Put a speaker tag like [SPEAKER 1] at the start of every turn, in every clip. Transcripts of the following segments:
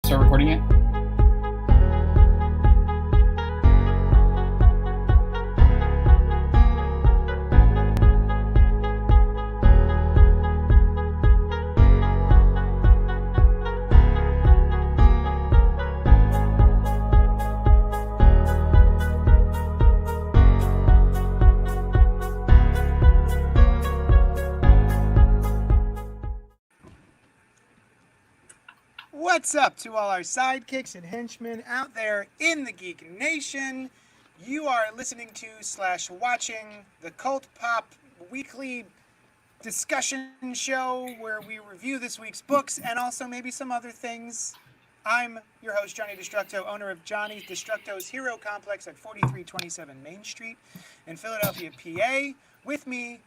[SPEAKER 1] start recording it?
[SPEAKER 2] What's up to all our sidekicks and henchmen out there in the Geek Nation? You are listening to / watching the CultPop weekly discussion show where we review this week's books and also maybe some other things. I'm your host, Johnny Destructo, owner of Johnny Destructo's Hero Complex at 4327 Main Street in Philadelphia, PA. With me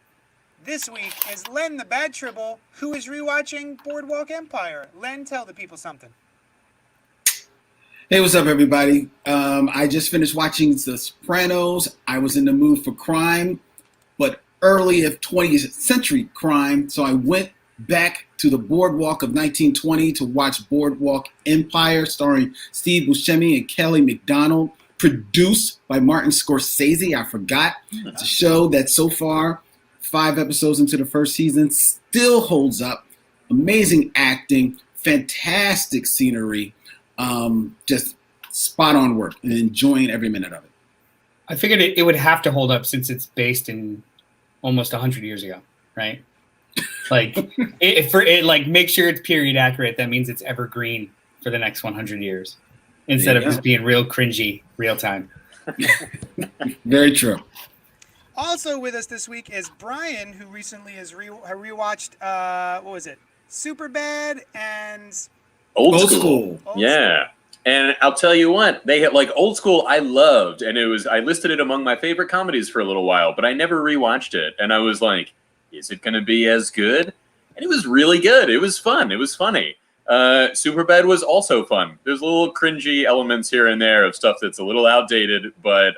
[SPEAKER 2] this week is Len the Bad Tribble, who is rewatching Boardwalk Empire. Len, tell the people something.
[SPEAKER 3] Hey, what's up, everybody? I just finished watching The Sopranos. I was in the mood for crime, but early of 20th century crime, so I went back to the Boardwalk of 1920 to watch Boardwalk Empire, starring Steve Buscemi and Kelly MacDonald, produced by Martin Scorsese. I forgot. It's a show that so far, 5 episodes into the first season, still holds up. Amazing acting, fantastic scenery, just spot on work, and enjoying every minute of it.
[SPEAKER 1] I figured it would have to hold up since it's based in almost 100 years ago, right? Like, make sure it's period accurate. That means it's evergreen for the next 100 years, instead of just being real cringy, real time.
[SPEAKER 3] Very true.
[SPEAKER 2] Also with us this week is Brian, who recently has rewatched, what was it? Superbad and
[SPEAKER 4] Old School. Yeah. And I'll tell you what, they had Old School I loved, and I listed it among my favorite comedies for a little while, but I never rewatched it. And I was like, is it going to be as good? And it was really good. It was fun. It was funny. Superbad was also fun. There's little cringy elements here and there of stuff that's a little outdated, but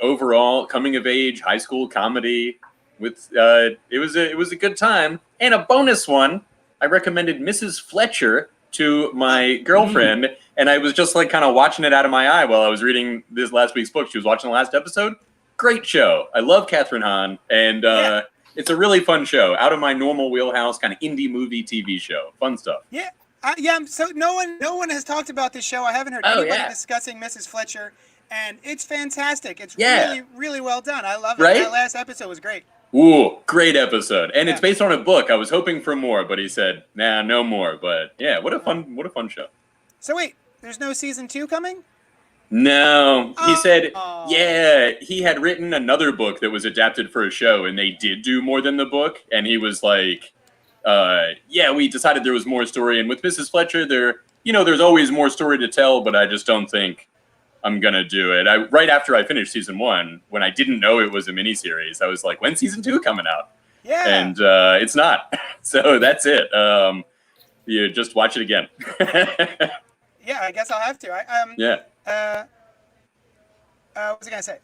[SPEAKER 4] overall, coming of age, high school comedy with it was a good time. And a bonus one, I recommended Mrs. Fletcher to my girlfriend, and I was just kind of watching it out of my eye while I was reading this last week's book. She was watching the last episode. Great show. I love Catherine Hahn, and it's a really fun show. Out of my normal wheelhouse, kind of indie movie TV show. Fun stuff.
[SPEAKER 2] Yeah. So no one has talked about this show. I haven't heard anybody discussing Mrs. Fletcher. And it's fantastic. It's really, really well done. I love it.
[SPEAKER 4] Right?
[SPEAKER 2] That last episode was great.
[SPEAKER 4] Ooh, great episode. And it's based on a book. I was hoping for more, but he said, nah, no more. But yeah, what a fun show.
[SPEAKER 2] So wait, there's no season 2 coming?
[SPEAKER 4] No. He said, he had written another book that was adapted for a show, and they did do more than the book. And he was like, we decided there was more story. And with Mrs. Fletcher, there's always more story to tell, but I just don't think I'm going to do it. Right after I finished season 1, when I didn't know it was a miniseries, I was like, when's season 2 coming out?
[SPEAKER 2] Yeah.
[SPEAKER 4] And it's not. So that's it. You just watch it again.
[SPEAKER 2] Yeah, I guess I'll have to. What was I going to say?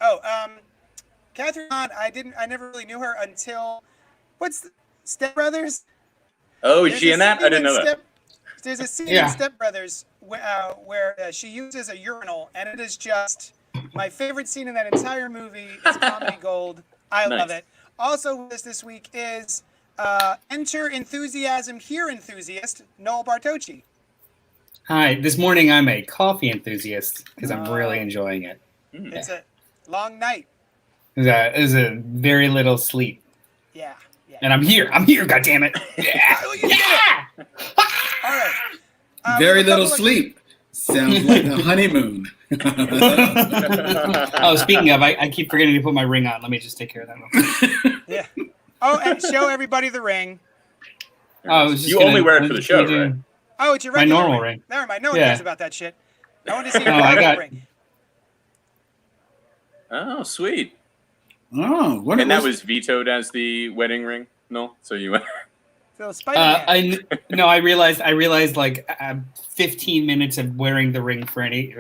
[SPEAKER 2] Catherine Hahn, I never really knew her until, Step Brothers?
[SPEAKER 4] Oh, is she in that? I didn't know that.
[SPEAKER 2] There's a scene in Step Brothers where she uses a urinal, and it is just my favorite scene in that entire movie. It's comedy gold. I love it. Also with us this week is Enter Enthusiasm Here enthusiast, Noel Bartocci.
[SPEAKER 1] Hi, this morning I'm a coffee enthusiast because I'm really enjoying it.
[SPEAKER 2] It's a long night.
[SPEAKER 1] It was a very little sleep.
[SPEAKER 2] Yeah.
[SPEAKER 1] And I'm here, goddammit. Yeah.
[SPEAKER 2] Yeah. All right.
[SPEAKER 3] Very little sleep. Sounds like a honeymoon.
[SPEAKER 1] Speaking of, I keep forgetting to put my ring on. Let me just take care of that.
[SPEAKER 2] Yeah. Oh, and show everybody the ring.
[SPEAKER 4] You only wear it for the show, right?
[SPEAKER 2] Oh, it's your
[SPEAKER 1] my
[SPEAKER 2] regular
[SPEAKER 1] normal ring.
[SPEAKER 2] Never mind. No one cares about that shit. I want to see your ring.
[SPEAKER 4] Oh, sweet.
[SPEAKER 3] Oh, what?
[SPEAKER 4] And that was vetoed as the wedding ring? No? So you...
[SPEAKER 2] So Spider-Man.
[SPEAKER 1] I realized 15 minutes of wearing the ring for any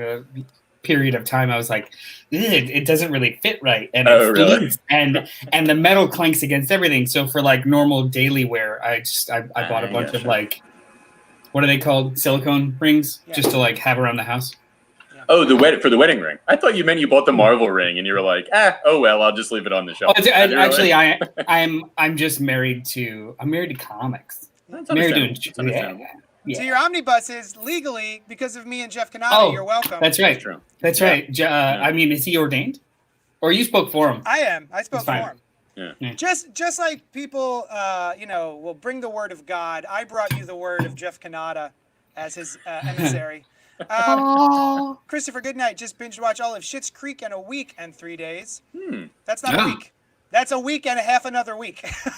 [SPEAKER 1] period of time, I was like, it doesn't really fit right, and it and the metal clanks against everything. So for normal daily wear, I bought a bunch of what are they called? Silicone rings,
[SPEAKER 2] Yeah.
[SPEAKER 1] just to like have around the house.
[SPEAKER 4] Oh, for the wedding ring. I thought you meant you bought the Marvel ring, and you were like, oh well, I'll just leave it on the shelf.
[SPEAKER 1] Actually, I'm just married to comics.
[SPEAKER 4] That's
[SPEAKER 1] Married
[SPEAKER 4] understandable.
[SPEAKER 1] to
[SPEAKER 4] That's understandable.
[SPEAKER 1] yeah.
[SPEAKER 2] So your omnibus is legally because of me and Jeff Canada.
[SPEAKER 1] Oh,
[SPEAKER 2] You're welcome.
[SPEAKER 1] That's right.
[SPEAKER 4] That's true.
[SPEAKER 1] That's
[SPEAKER 4] Yeah.
[SPEAKER 1] right. I mean, is he ordained, or you spoke for him?
[SPEAKER 2] I am. I spoke for
[SPEAKER 1] fine.
[SPEAKER 2] him.
[SPEAKER 4] Yeah.
[SPEAKER 2] Just like people, will bring the word of God. I brought you the word of Jeff Canada as his emissary. Christopher Goodnight just binge watched all of Schitt's Creek in a week and 3 days. That's not a week. That's a week and a half another week.
[SPEAKER 1] Week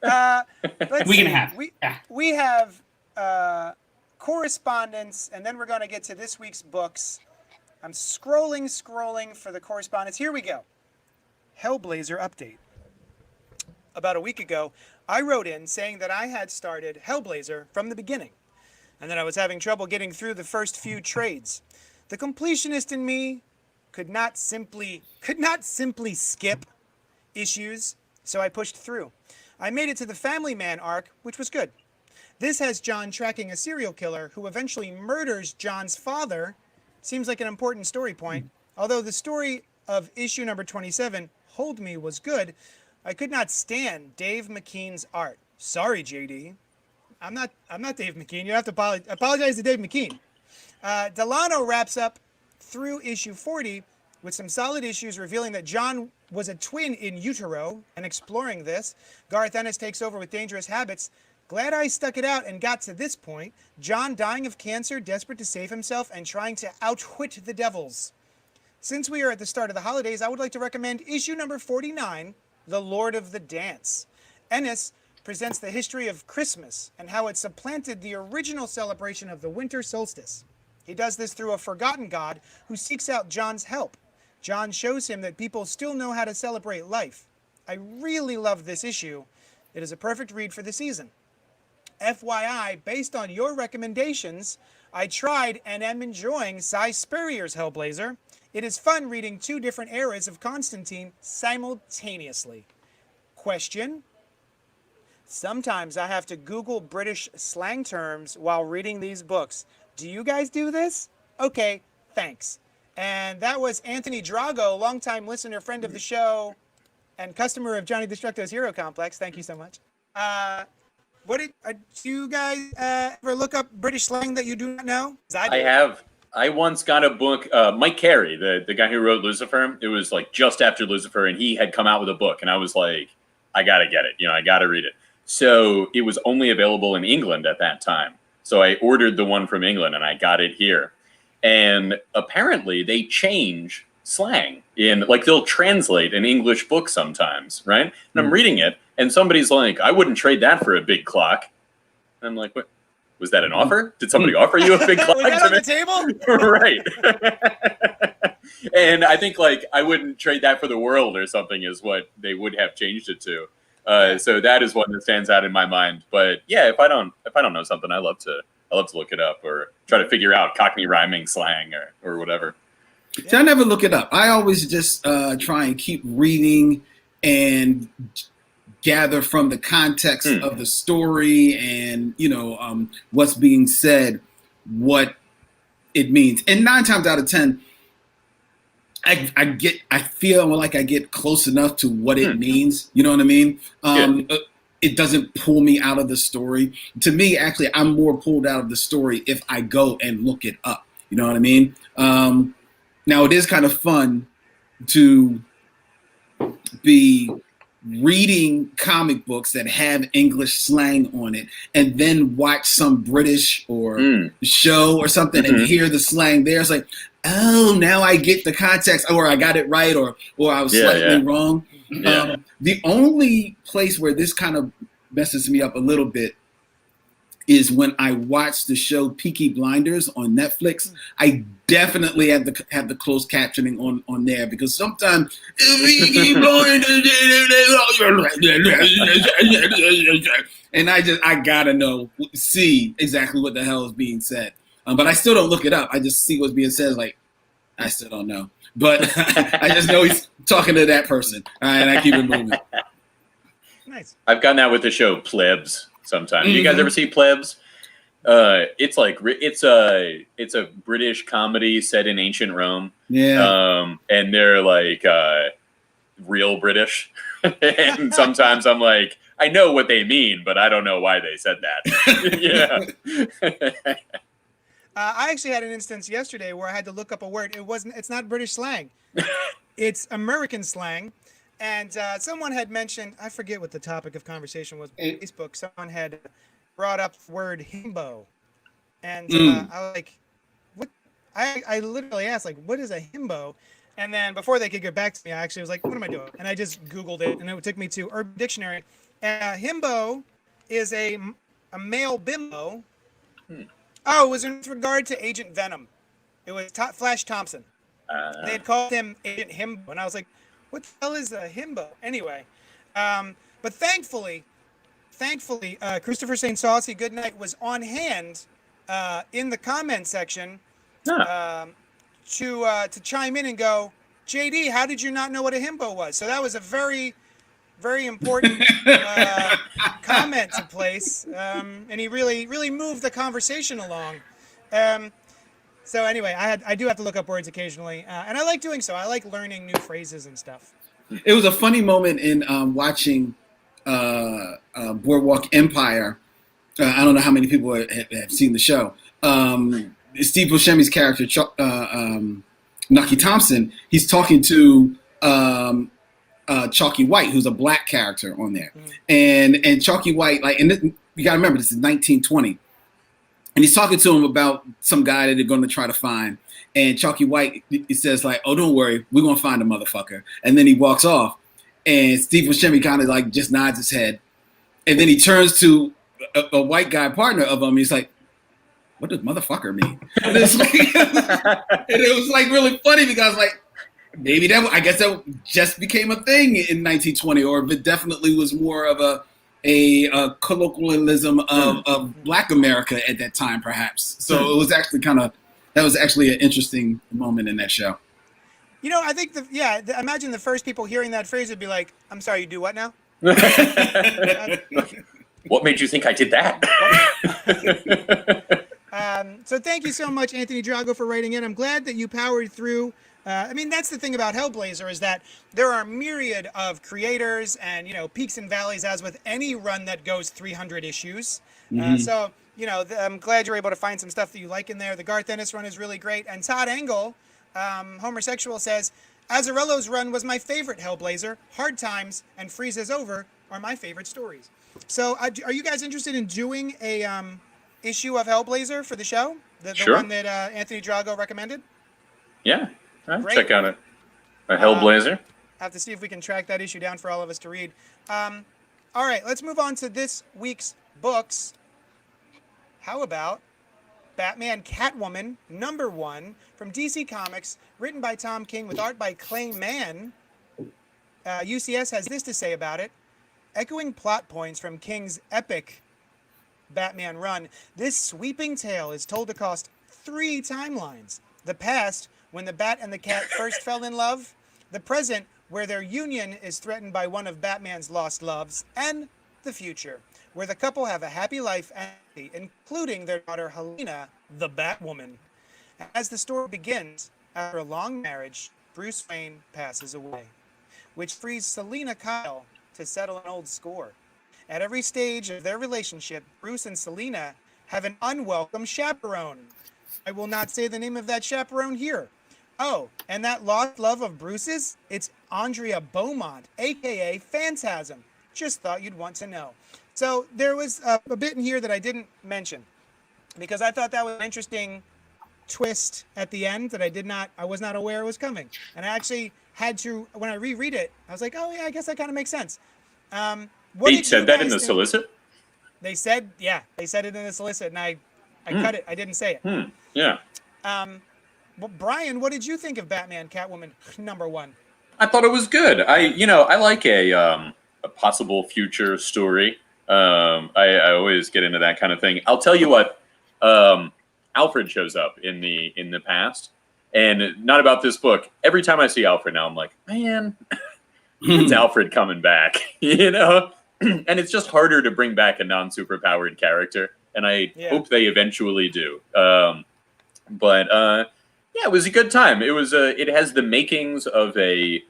[SPEAKER 1] and a half.
[SPEAKER 2] We have correspondence, and then we're going to get to this week's books. I'm scrolling for the correspondence. Here we go. Hellblazer update. About a week ago, I wrote in saying that I had started Hellblazer from the beginning, and that I was having trouble getting through the first few trades. The completionist in me could not simply skip issues, so I pushed through. I made it to the Family Man arc, which was good. This has John tracking a serial killer who eventually murders John's father. Seems like an important story point. Although the story of issue number 27, Hold Me, was good, I could not stand Dave McKean's art. Sorry, JD. I'm not Dave McKean. You have to apologize to Dave McKean. Delano wraps up through issue 40 with some solid issues revealing that John was a twin in utero, and exploring this. Garth Ennis takes over with Dangerous Habits. Glad I stuck it out and got to this point. John dying of cancer, desperate to save himself, and trying to outwit the devils. Since we are at the start of the holidays, I would like to recommend issue number 49, The Lord of the Dance. Ennis presents the history of Christmas and how it supplanted the original celebration of the winter solstice. He does this through a forgotten god who seeks out John's help. John shows him that people still know how to celebrate life. I really love this issue. It is a perfect read for the season. FYI, based on your recommendations, I tried and am enjoying Cy Spurrier's Hellblazer. It is fun reading two different eras of Constantine simultaneously. Question: sometimes I have to Google British slang terms while reading these books. Do you guys do this? Okay, thanks. And that was Anthony Drago, longtime listener, friend of the show, and customer of Johnny Destructo's Hero Complex. Thank you so much. Do you guys ever look up British slang that you do not know?
[SPEAKER 4] I have. I once got a book, Mike Carey, the guy who wrote Lucifer. It was like just after Lucifer, and he had come out with a book, and I was like, I got to get it. I got to read it. So it was only available in England at that time. So I ordered the one from England, and I got it here. And apparently they change slang they'll translate an English book sometimes, right? And I'm reading it, and somebody's like, I wouldn't trade that for a big clock. And I'm like, what? Was that an offer? Did somebody offer you a big clock?
[SPEAKER 2] Was that on the table?
[SPEAKER 4] Right. And I think I wouldn't trade that for the world or something is what they would have changed it to. So that is one that stands out in my mind. But yeah, if I don't know something, I love to look it up or try to figure out Cockney rhyming slang or whatever.
[SPEAKER 3] So I never look it up. I always just try and keep reading and gather from the context of the story and, what's being said, what it means. And 9 times out of 10, I feel like I get close enough to what it means. You know what I mean? It doesn't pull me out of the story. To me, actually, I'm more pulled out of the story if I go and look it up. You know what I mean? Now, it is kind of fun to be reading comic books that have English slang on it and then watch some British or show or something and hear the slang there. It's like, oh, now I get the context, or I got it right, or I was slightly wrong.
[SPEAKER 4] Yeah.
[SPEAKER 3] The only place where this kind of messes me up a little bit is when I watch the show Peaky Blinders on Netflix. I definitely have the closed captioning on there because sometimes Peaky Blinders and I gotta see exactly what the hell is being said. But I still don't look it up. I just see what's being said. Like, I still don't know. But I just know he's talking to that person. And I keep it moving.
[SPEAKER 2] Nice.
[SPEAKER 4] I've gotten that with the show Plebs sometimes. You guys ever see Plebs? It's like it's a British comedy set in ancient Rome.
[SPEAKER 3] Yeah.
[SPEAKER 4] And they're like real British, and sometimes I'm like, I know what they mean, but I don't know why they said that. Yeah.
[SPEAKER 2] I actually had an instance yesterday where I had to look up a word. It's not British slang. It's American slang. And someone had mentioned, I forget what the topic of conversation was on Facebook. Someone had brought up the word himbo. And I was like, what? I literally asked, like, what is a himbo? And then before they could get back to me, I actually was like, what am I doing? And I just Googled it, and it took me to Urban Dictionary. Himbo is a male bimbo. Oh, it was in regard to Agent Venom. It was Flash Thompson. They had called him Agent Himbo, and I was like, what the hell is a himbo? Anyway, but thankfully, Christopher St. Saucy Goodnight was on hand in the comment section to chime in and go, JD, how did you not know what a himbo was? So that was a very, very important comment to place, and he really moved the conversation along. So anyway, I do have to look up words occasionally, and I like doing so. I like learning new phrases and stuff.
[SPEAKER 3] It was a funny moment in watching Boardwalk Empire. I don't know how many people have seen the show. Steve Buscemi's character, Nucky Thompson, he's talking to Chalky White, who's a black character on there. And Chalky White, you got to remember, this is 1920. And he's talking to him about some guy that they're going to try to find. And Chalky White, he says, like, oh, don't worry, we're going to find a motherfucker. And then he walks off. And Steve Buscemi kind of like just nods his head. And then he turns to a white guy partner of him. He's like, what does motherfucker mean? And, and it was like really funny because like, maybe I guess that just became a thing in 1920, or if it definitely was more of a colloquialism of Black America at that time, perhaps. So it was actually that was actually an interesting moment in that show.
[SPEAKER 2] You know, I think imagine the first people hearing that phrase would be like, I'm sorry, you do what now?
[SPEAKER 4] What made you think I did that?
[SPEAKER 2] So thank you so much, Anthony Drago, for writing in. I'm glad that you powered through. That's the thing about Hellblazer, is that there are a myriad of creators and, peaks and valleys, as with any run that goes 300 issues. So, I'm glad you're able to find some stuff that you like in there. The Garth Ennis run is really great. And Todd Engel, Homosexual, says, Azzarello's run was my favorite Hellblazer. Hard Times and Freezes Over are my favorite stories. So are you guys interested in doing a issue of Hellblazer for the show? The
[SPEAKER 4] Sure.
[SPEAKER 2] one that Anthony Drago recommended?
[SPEAKER 4] Yeah. Check out a Hellblazer.
[SPEAKER 2] Have to see if we can track that issue down for all of us to read. All right, let's move on to this week's books. How about Batman Catwoman #1 from DC Comics, written by Tom King with art by Clay Mann. UCS has this to say about it. Echoing plot points from King's epic Batman run, this sweeping tale is told to cross 3 timelines. The past, when the Bat and the Cat first fell in love. The present, where their union is threatened by one of Batman's lost loves. And the future, where the couple have a happy life, including their daughter Helena, the Batwoman. As the story begins, after a long marriage, Bruce Wayne passes away, which frees Selina Kyle to settle an old score. At every stage of their relationship, Bruce and Selina have an unwelcome chaperone. I will not say the name of that chaperone here. Oh, and that lost love of Bruce's? It's Andrea Beaumont, a.k.a. Phantasm. Just thought you'd want to know. So there was a bit in here that I didn't mention, because I thought that was an interesting twist at the end that I was not aware was coming. And I actually had to, when I reread it, I was like, oh yeah, I guess that kind of makes sense.
[SPEAKER 4] They said that in the solicit?
[SPEAKER 2] They said it in the solicit, and I cut it. I didn't say it.
[SPEAKER 4] Yeah.
[SPEAKER 2] Well, Brian, what did you think of Batman Catwoman #1?
[SPEAKER 4] I thought it was good. I like a possible future story. I always get into that kind of thing. I'll tell you what. Alfred shows up in the past, and not about this book. Every time I see Alfred now, I'm like, man, it's Alfred coming back, And it's just harder to bring back a non-superpowered character and I
[SPEAKER 2] Yeah.
[SPEAKER 4] hope they eventually do. But yeah, it was a good time. It has the makings of a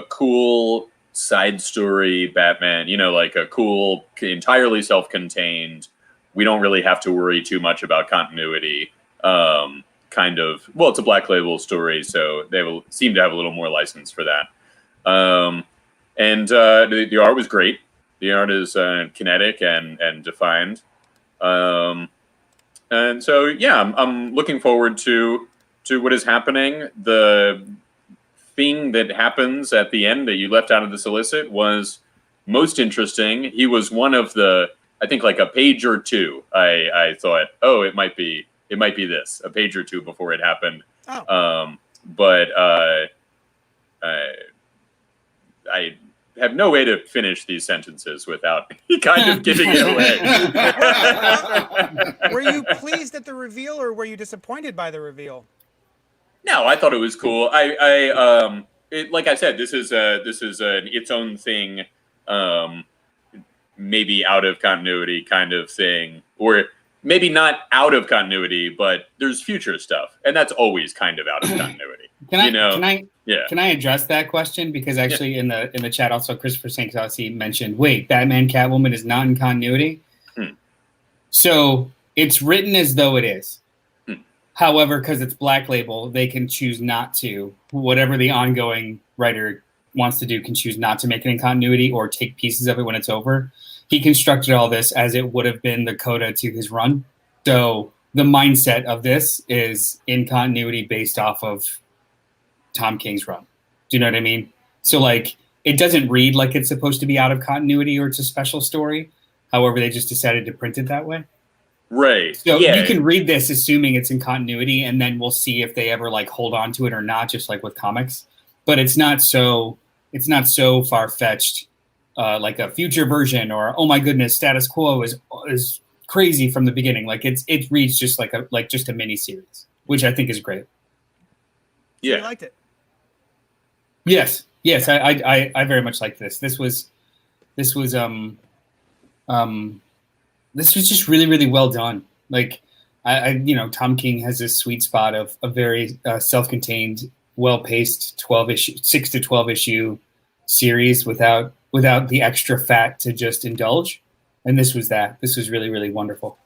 [SPEAKER 4] cool side story Batman, like a cool, entirely self-contained, we don't really have to worry too much about continuity kind of. Well, it's a Black Label story, so they will seem to have a little more license for that. And the art was great. The art is kinetic and defined. And so, yeah, I'm looking forward to what is happening. The thing that happens at the end that you left out of the solicit was most interesting. He was one of the, I think, like a page or two. I thought, oh, it might be this, a page or two before it happened.
[SPEAKER 2] Oh.
[SPEAKER 4] But I have no way to finish these sentences without kind of giving it away.
[SPEAKER 2] Were you pleased at the reveal, or were you disappointed by the reveal?
[SPEAKER 4] No, I thought it was cool. Like I said, this is its own thing, maybe out of continuity kind of thing, or maybe not out of continuity, but there's future stuff, and that's always kind of out of continuity.
[SPEAKER 1] Can I
[SPEAKER 4] Yeah.
[SPEAKER 1] address that question? Because actually in the chat also Christopher St. Saucy mentioned, wait, Batman Catwoman is not in continuity? So it's written as though it is. However, because it's Black Label, they can choose not to. Whatever the ongoing writer wants to do can choose not to make it in continuity or take pieces of it when it's over. He constructed all this as it would have been the coda to his run. So the mindset of this is in continuity based off of Tom King's run. Do you know what I mean? So like it doesn't read like it's supposed to be out of continuity or it's a special story. However, they just decided to print it that way.
[SPEAKER 4] Right.
[SPEAKER 1] So
[SPEAKER 4] yeah.
[SPEAKER 1] you can read this assuming it's in continuity, and then we'll see if they ever like hold on to it or not, just like with comics. But it's not so far fetched, like a future version or oh my goodness, status quo is crazy from the beginning. Like it reads just like just a mini series, which I think is great.
[SPEAKER 2] Yeah, you liked it.
[SPEAKER 1] Yes, I very much liked this. This was just really, really well done. Like, Tom King has this sweet spot of a very self-contained, well-paced 6 to 12 issue series without the extra fat to just indulge. And this was that. This was really, really wonderful.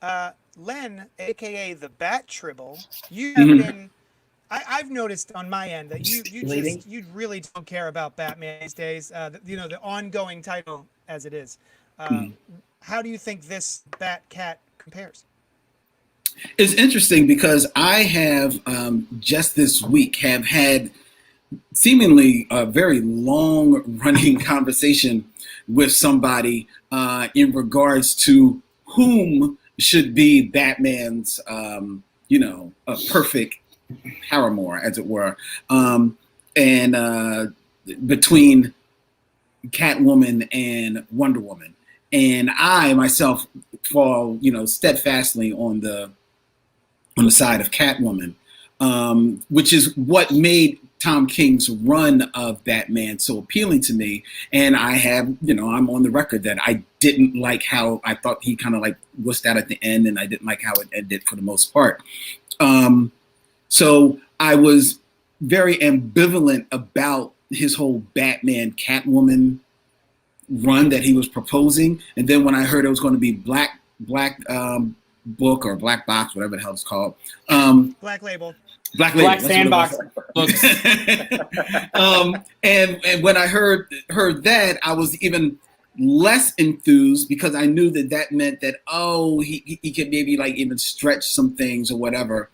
[SPEAKER 2] Len, aka the Bat Tribble, you have been. I've noticed on my end that you really don't care about Batman these days. The ongoing title as it is. How do you think this Bat-Cat compares?
[SPEAKER 3] It's interesting because I have just this week have had seemingly a very long-running conversation with somebody in regards to whom should be Batman's, a perfect paramour, as it were, and between Catwoman and Wonder Woman. And I myself fall, steadfastly on the side of Catwoman, which is what made Tom King's run of Batman so appealing to me. And I have, I'm on the record that I didn't like how I thought he kind of like wussed out at the end, and I didn't like how it ended for the most part. So I was very ambivalent about his whole Batman Catwoman run that he was proposing. And then when I heard it was going to be Black Book or Black Box, whatever the hell it's called.
[SPEAKER 2] Black Label.
[SPEAKER 1] Black Sandbox books.
[SPEAKER 3] And when I heard that, I was even less enthused because I knew that meant that, he could maybe like even stretch some things or whatever.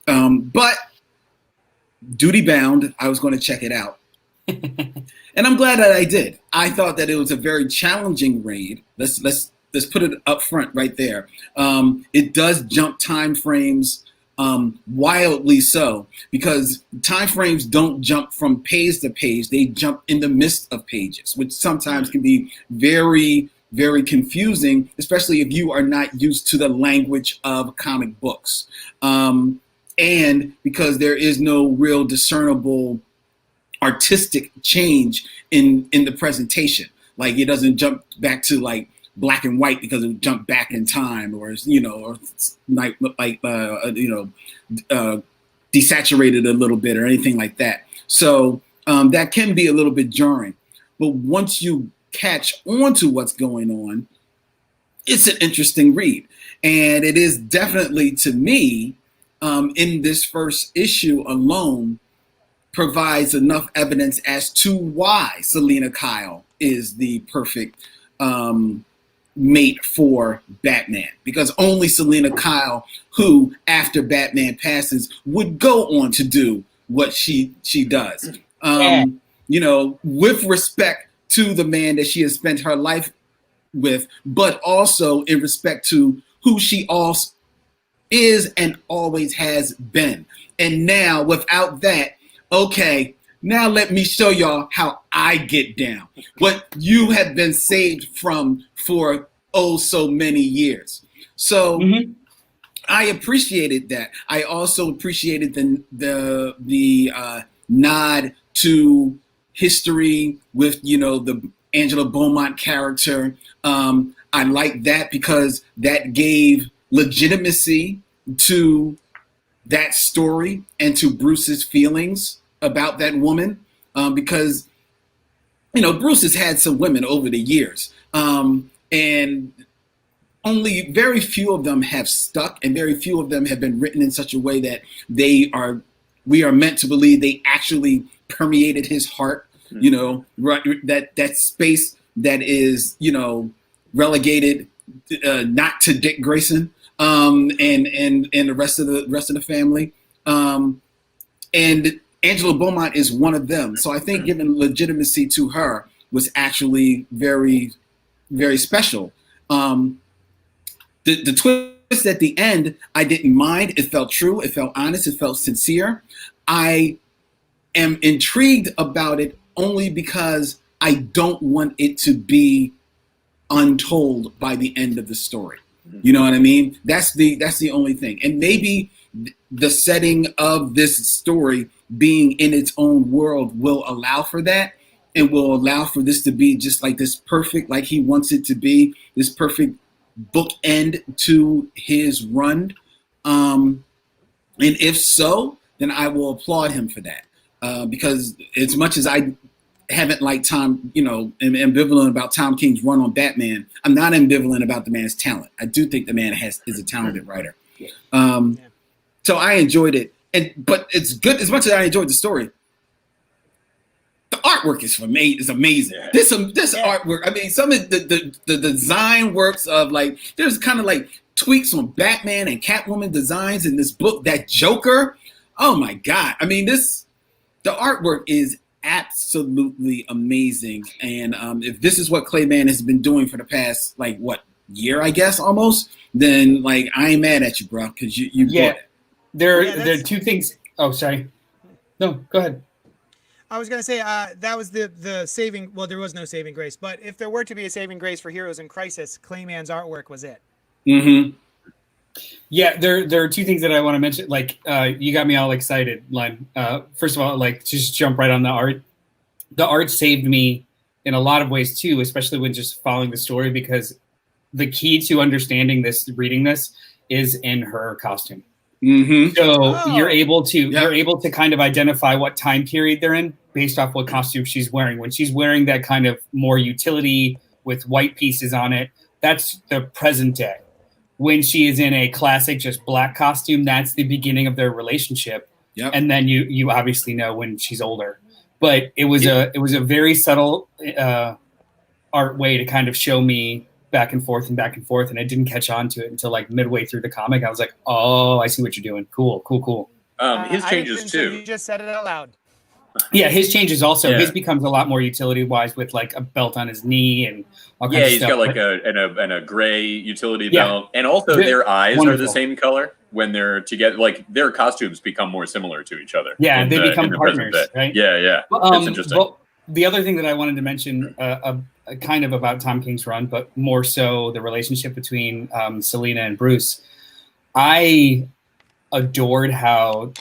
[SPEAKER 3] But duty bound, I was going to check it out. And I'm glad that I did. I thought that it was a very challenging raid. Let's put it up front right there. It does jump time frames wildly so, because time frames don't jump from page to page. They jump in the midst of pages, which sometimes can be very, very confusing, especially if you are not used to the language of comic books. And because there is no real discernible artistic change in the presentation. Like it doesn't jump back to like black and white because it would jump back in time, or desaturated a little bit or anything like that. So that can be a little bit jarring. But once you catch on to what's going on, it's an interesting read. And it is definitely, to me, in this first issue alone, provides enough evidence as to why Selina Kyle is the perfect mate for Batman. Because only Selina Kyle, who after Batman passes, would go on to do what she does. With respect to the man that she has spent her life with, but also in respect to who she also is and always has been. And now, without that, okay, now let me show y'all how I get down. What you have been saved from for oh so many years. So I appreciated that. I also appreciated the nod to history with the Angela Beaumont character. I like that because that gave legitimacy to that story and to Bruce's feelings about that woman, because Bruce has had some women over the years, and only very few of them have stuck, and very few of them have been written in such a way that we are meant to believe they actually permeated his heart. Right, that space that is relegated not to Dick Grayson and the rest of the family, and Angela Beaumont is one of them. So I think giving legitimacy to her was actually very, very special. The twist at the end, I didn't mind. It felt true. It felt honest. It felt sincere. I am intrigued about it only because I don't want it to be untold by the end of the story. You know what I mean? That's the only thing. And maybe the setting of this story being in its own world will allow for that, and will allow for this to be just like this perfect, like he wants it to be, this perfect bookend to his run. And if so, then I will applaud him for that. Because as much as I haven't liked am ambivalent about Tom King's run on Batman, I'm not ambivalent about the man's talent. I do think the man is a talented writer. So I enjoyed it. But it's good. As much as I enjoyed the story, the artwork is amazing. Yeah. This artwork. I mean, some of the design works of there's kind of tweaks on Batman and Catwoman designs in this book. That Joker, oh my God! I mean, the artwork is absolutely amazing. And if this is what Clayman has been doing for the past year, I guess almost, then I ain't mad at you, bro, because you bought it.
[SPEAKER 1] There are two things. Oh, sorry. No, go ahead.
[SPEAKER 2] I was going to say that was the saving. Well, there was no saving grace, but if there were to be a saving grace for Heroes in Crisis, Clayman's artwork was it.
[SPEAKER 1] Mm-hmm. Yeah, there are two things that I want to mention. You got me all excited, Len. First of all, just jump right on the art. The art saved me in a lot of ways too, especially when just following the story, because the key to understanding this, reading this, is in her costume. Mm-hmm. So you're able to kind of identify what time period they're in based off what costume she's wearing. When she's wearing that kind of more utility with white pieces on it, that's the present day. When she is in a classic just black costume, that's the beginning of their relationship. Yep. And then you obviously know when she's older. But it was a very subtle art way to kind of show me back and forth, and I didn't catch on to it until midway through the comic. I was like, oh, I see what you're doing. Cool.
[SPEAKER 4] His changes too.
[SPEAKER 2] You just said it out loud.
[SPEAKER 1] Yeah, his changes also. Yeah. His becomes a lot more utility wise with a belt on his knee and all kinds of stuff. Yeah,
[SPEAKER 4] he's got a gray utility belt, and also their eyes are the same color when they're together. Their costumes become more similar to each other.
[SPEAKER 1] Yeah, they become partners, right?
[SPEAKER 4] Yeah. It's interesting.
[SPEAKER 1] Well, the other thing that I wanted to mention, kind of about Tom King's run, but more so the relationship between Selina and Bruce. I adored how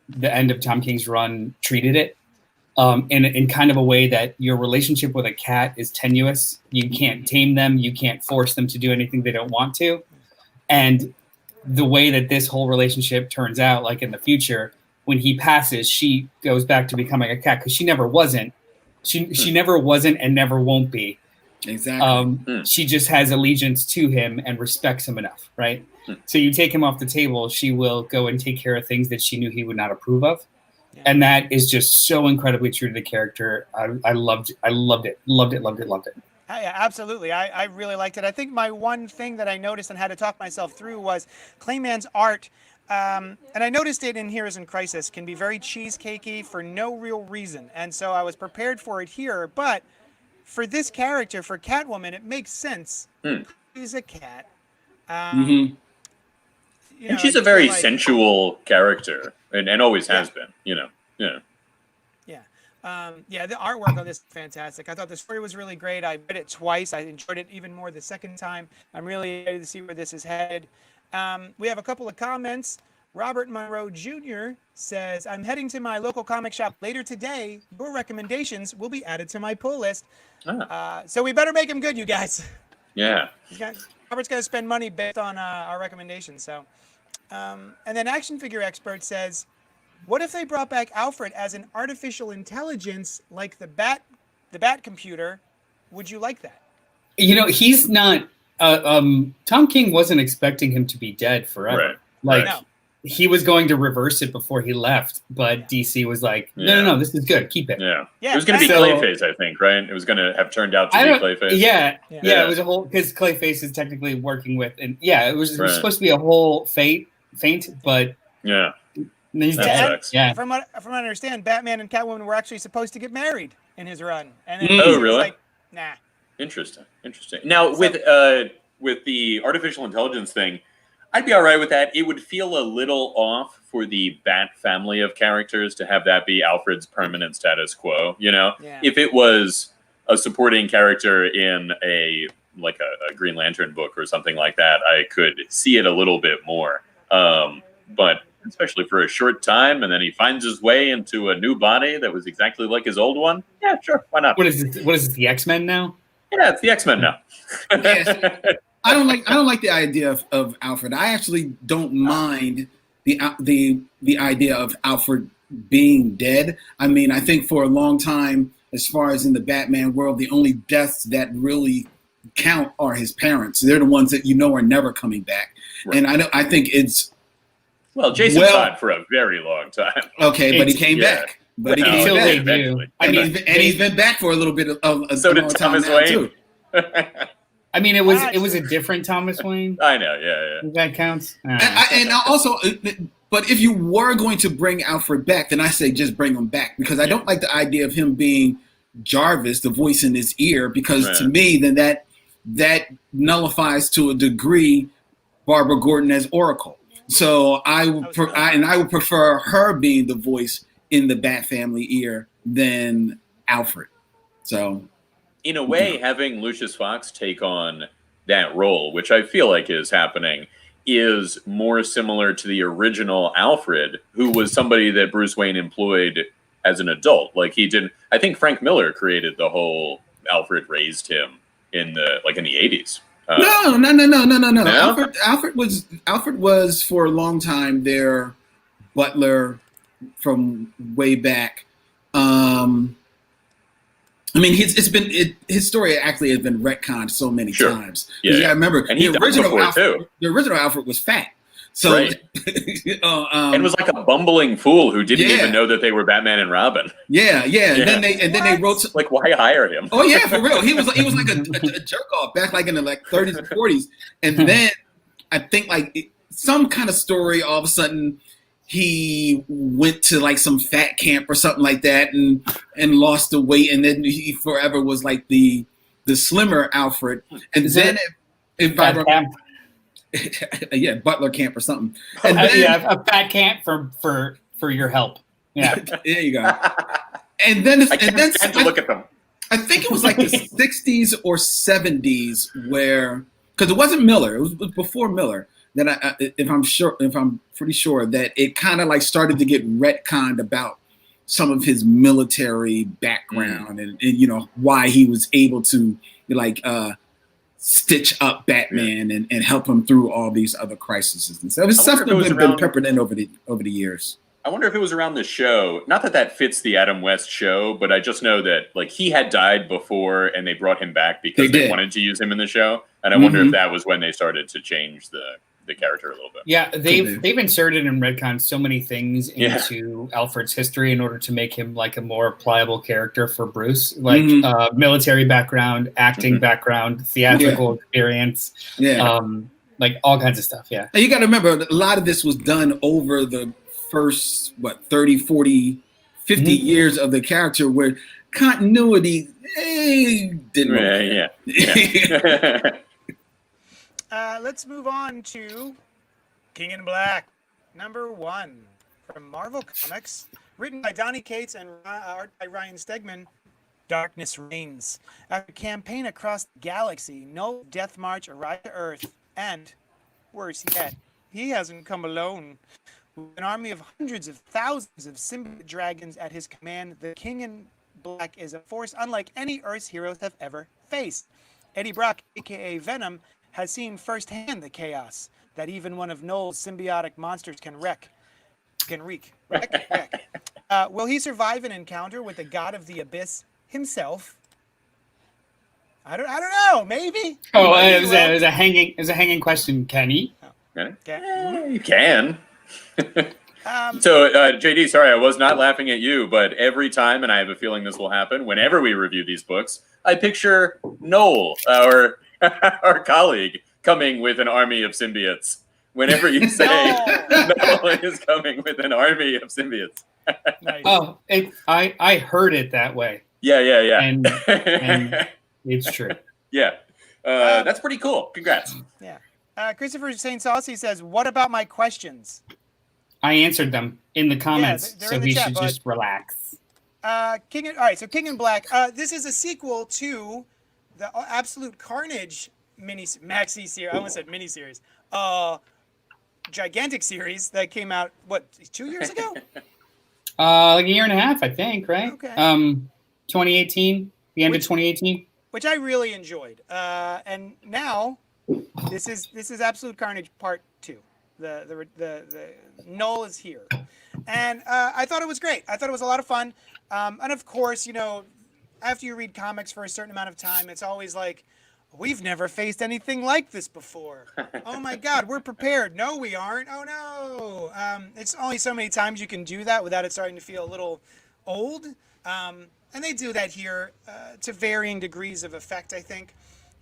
[SPEAKER 1] the end of Tom King's run treated it. in kind of a way that your relationship with a cat is tenuous. You can't tame them. You can't force them to do anything they don't want to. And the way that this whole relationship turns out, like in the future, when he passes, she goes back to becoming a cat because she never wasn't. She never wasn't and never won't be.
[SPEAKER 3] Exactly.
[SPEAKER 1] She just has allegiance to him and respects him enough, right? So you take him off the table, she will go and take care of things that she knew he would not approve of. Yeah. And that is just so incredibly true to the character. I loved it. Loved it.
[SPEAKER 2] Yeah, absolutely. I really liked it. I think my one thing that I noticed and had to talk myself through was Clayman's art. And I noticed it in Heroes in Crisis can be very cheesecakey for no real reason. And so I was prepared for it here. But for this character, for Catwoman, it makes sense. She's a cat.
[SPEAKER 4] And she's a very sensual character and always has been, Yeah.
[SPEAKER 2] The artwork on this is fantastic. I thought the story was really great. I read it twice. I enjoyed it even more the second time. I'm really excited to see where this is headed. We have a couple of comments. Robert Monroe Jr. says, I'm heading to my local comic shop later today. Your recommendations will be added to my pull list. So we better make them good, you guys.
[SPEAKER 4] Yeah.
[SPEAKER 2] Robert's going to spend money based on our recommendations. So, and then Action Figure Expert says, what if they brought back Alfred as an artificial intelligence like the Bat computer? Would you like that?
[SPEAKER 1] He's not. Tom King wasn't expecting him to be dead forever.
[SPEAKER 4] Right.
[SPEAKER 1] He was going to reverse it before he left, but DC was like, no, this is good. Keep it.
[SPEAKER 4] Yeah. It was going to be Clayface, I think, right? It was going to have turned out to be Clayface.
[SPEAKER 1] Yeah. It was a whole, because Clayface is technically working with, and it was supposed to be a whole feint, but he's dead. Yeah.
[SPEAKER 2] From what I understand, Batman and Catwoman were actually supposed to get married in his run. And then
[SPEAKER 4] really?
[SPEAKER 2] Like, nah.
[SPEAKER 4] Interesting. Now, with the artificial intelligence thing, I'd be all right with that. It would feel a little off for the Bat family of characters to have that be Alfred's permanent status quo. If it was a supporting character in a Green Lantern book or something like that, I could see it a little bit more. But especially for a short time, and then he finds his way into a new body that was exactly like his old one. Yeah, sure, why not?
[SPEAKER 1] What is this? The X-Men now?
[SPEAKER 4] Yeah, it's the X-Men now.
[SPEAKER 3] I don't like the idea of Alfred. I actually don't mind the idea of Alfred being dead. I mean, I think for a long time, as far as in the Batman world, the only deaths that really count are his parents. They're the ones that are never coming back. Right. And I think it's
[SPEAKER 4] Jason died for a very long time.
[SPEAKER 3] Okay, but he came back. But he came back eventually. And he's been back for a little bit of
[SPEAKER 4] so did Thomas Wayne too.
[SPEAKER 1] I mean, it was a different Thomas Wayne.
[SPEAKER 4] I know, yeah.
[SPEAKER 1] That counts.
[SPEAKER 3] And also, but if you were going to bring Alfred back, then I say just bring him back, because I don't like the idea of him being Jarvis, the voice in his ear, because to me, then that nullifies to a degree Barbara Gordon as Oracle. So I would prefer her being the voice in the Bat family ear than Alfred. So,
[SPEAKER 4] in a way, having Lucius Fox take on that role, which I feel like is happening, is more similar to the original Alfred, who was somebody that Bruce Wayne employed as an adult. Like he did, I think Frank Miller created the whole Alfred raised him in the 80s.
[SPEAKER 3] No. Alfred was for a long time their butler from way back. I mean, his story actually has been retconned so many times. Yeah, I remember.
[SPEAKER 4] And the
[SPEAKER 3] original Alfred was fat. So,
[SPEAKER 4] right. And was like a bumbling fool who didn't even know that they were Batman and Robin.
[SPEAKER 3] Yeah. And then they wrote
[SPEAKER 4] why hire him?
[SPEAKER 3] Oh yeah, for real. He was like a jerk off back in the 30s and 40s, and then I think some kind of story. All of a sudden, he went to some fat camp or something like that, and lost the weight, and then he forever was like the slimmer Alfred, and then butler camp or something. And then,
[SPEAKER 1] a fat camp for your help. Yeah,
[SPEAKER 3] there you go. And then
[SPEAKER 4] I had to look at them.
[SPEAKER 3] I think it was the 60s or 70s because it wasn't Miller, it was before Miller. That if I'm pretty sure that it kind of started to get retconned about some of his military background and you know why he was able to like stitch up Batman and help him through all these other crises and stuff. It's stuff that's been peppered in over the years.
[SPEAKER 4] I wonder if it was around the show. Not that that fits the Adam West show, but I just know that like he had died before, and they brought him back because they wanted to use him in the show. And I wonder if that was when they started to change the character a little bit.
[SPEAKER 1] Yeah, they've inserted and retconned so many things into Alfred's history in order to make him like a more pliable character for Bruce, like military background, acting background, theatrical experience, like all kinds of stuff. Yeah,
[SPEAKER 3] and you got to remember a lot of this was done over the first 30, 40, 50 years of the character, where continuity didn't work.
[SPEAKER 2] Let's move on to King in Black, #1 from Marvel Comics, written by Donny Cates and art by Ryan Stegman. Darkness reigns. After a campaign across the galaxy, no Death March arrived to Earth, and, worse yet, he hasn't come alone. With an army of hundreds of thousands of symbiote dragons at his command, the King in Black is a force unlike any Earth's heroes have ever faced. Eddie Brock, a.k.a. Venom, has seen firsthand the chaos that even one of Knowles' symbiotic monsters can wreak. Will he survive an encounter with the god of the abyss himself? I don't know. Maybe.
[SPEAKER 1] Oh, it was a hanging question. Can he?
[SPEAKER 4] You can. So, JD, sorry, I was not laughing at you, but every time, and I have a feeling this will happen, whenever we review these books, I picture Noel, our colleague, coming with an army of symbiotes. Whenever you say Noel is coming with an army of symbiotes.
[SPEAKER 2] Nice.
[SPEAKER 1] Oh, I heard it that way.
[SPEAKER 4] Yeah.
[SPEAKER 1] And it's true.
[SPEAKER 4] Yeah. That's pretty cool. Congrats.
[SPEAKER 2] Yeah. Christopher St. Saucy says, what about my questions?
[SPEAKER 1] I answered them in the comments,
[SPEAKER 2] they're
[SPEAKER 1] so
[SPEAKER 2] in the
[SPEAKER 1] he
[SPEAKER 2] chat,
[SPEAKER 1] should
[SPEAKER 2] bud.
[SPEAKER 1] just relax.
[SPEAKER 2] All right, so King in Black. This is a sequel to the Absolute Carnage maxi series. I almost said miniseries. Gigantic series that came out, 2 years ago?
[SPEAKER 1] Like a year and a half, I think, right?
[SPEAKER 2] Okay.
[SPEAKER 1] 2018, the end of 2018.
[SPEAKER 2] Which I really enjoyed. And now this is Absolute Carnage Part 2. The Null is here, and I thought it was great. I thought it was a lot of fun, and of course, you know, after you read comics for a certain amount of time, it's always like, we've never faced anything like this before. Oh my God, we're prepared. No, we aren't. Oh no. It's only so many times you can do that without it starting to feel a little old, and they do that here to varying degrees of effect, I think.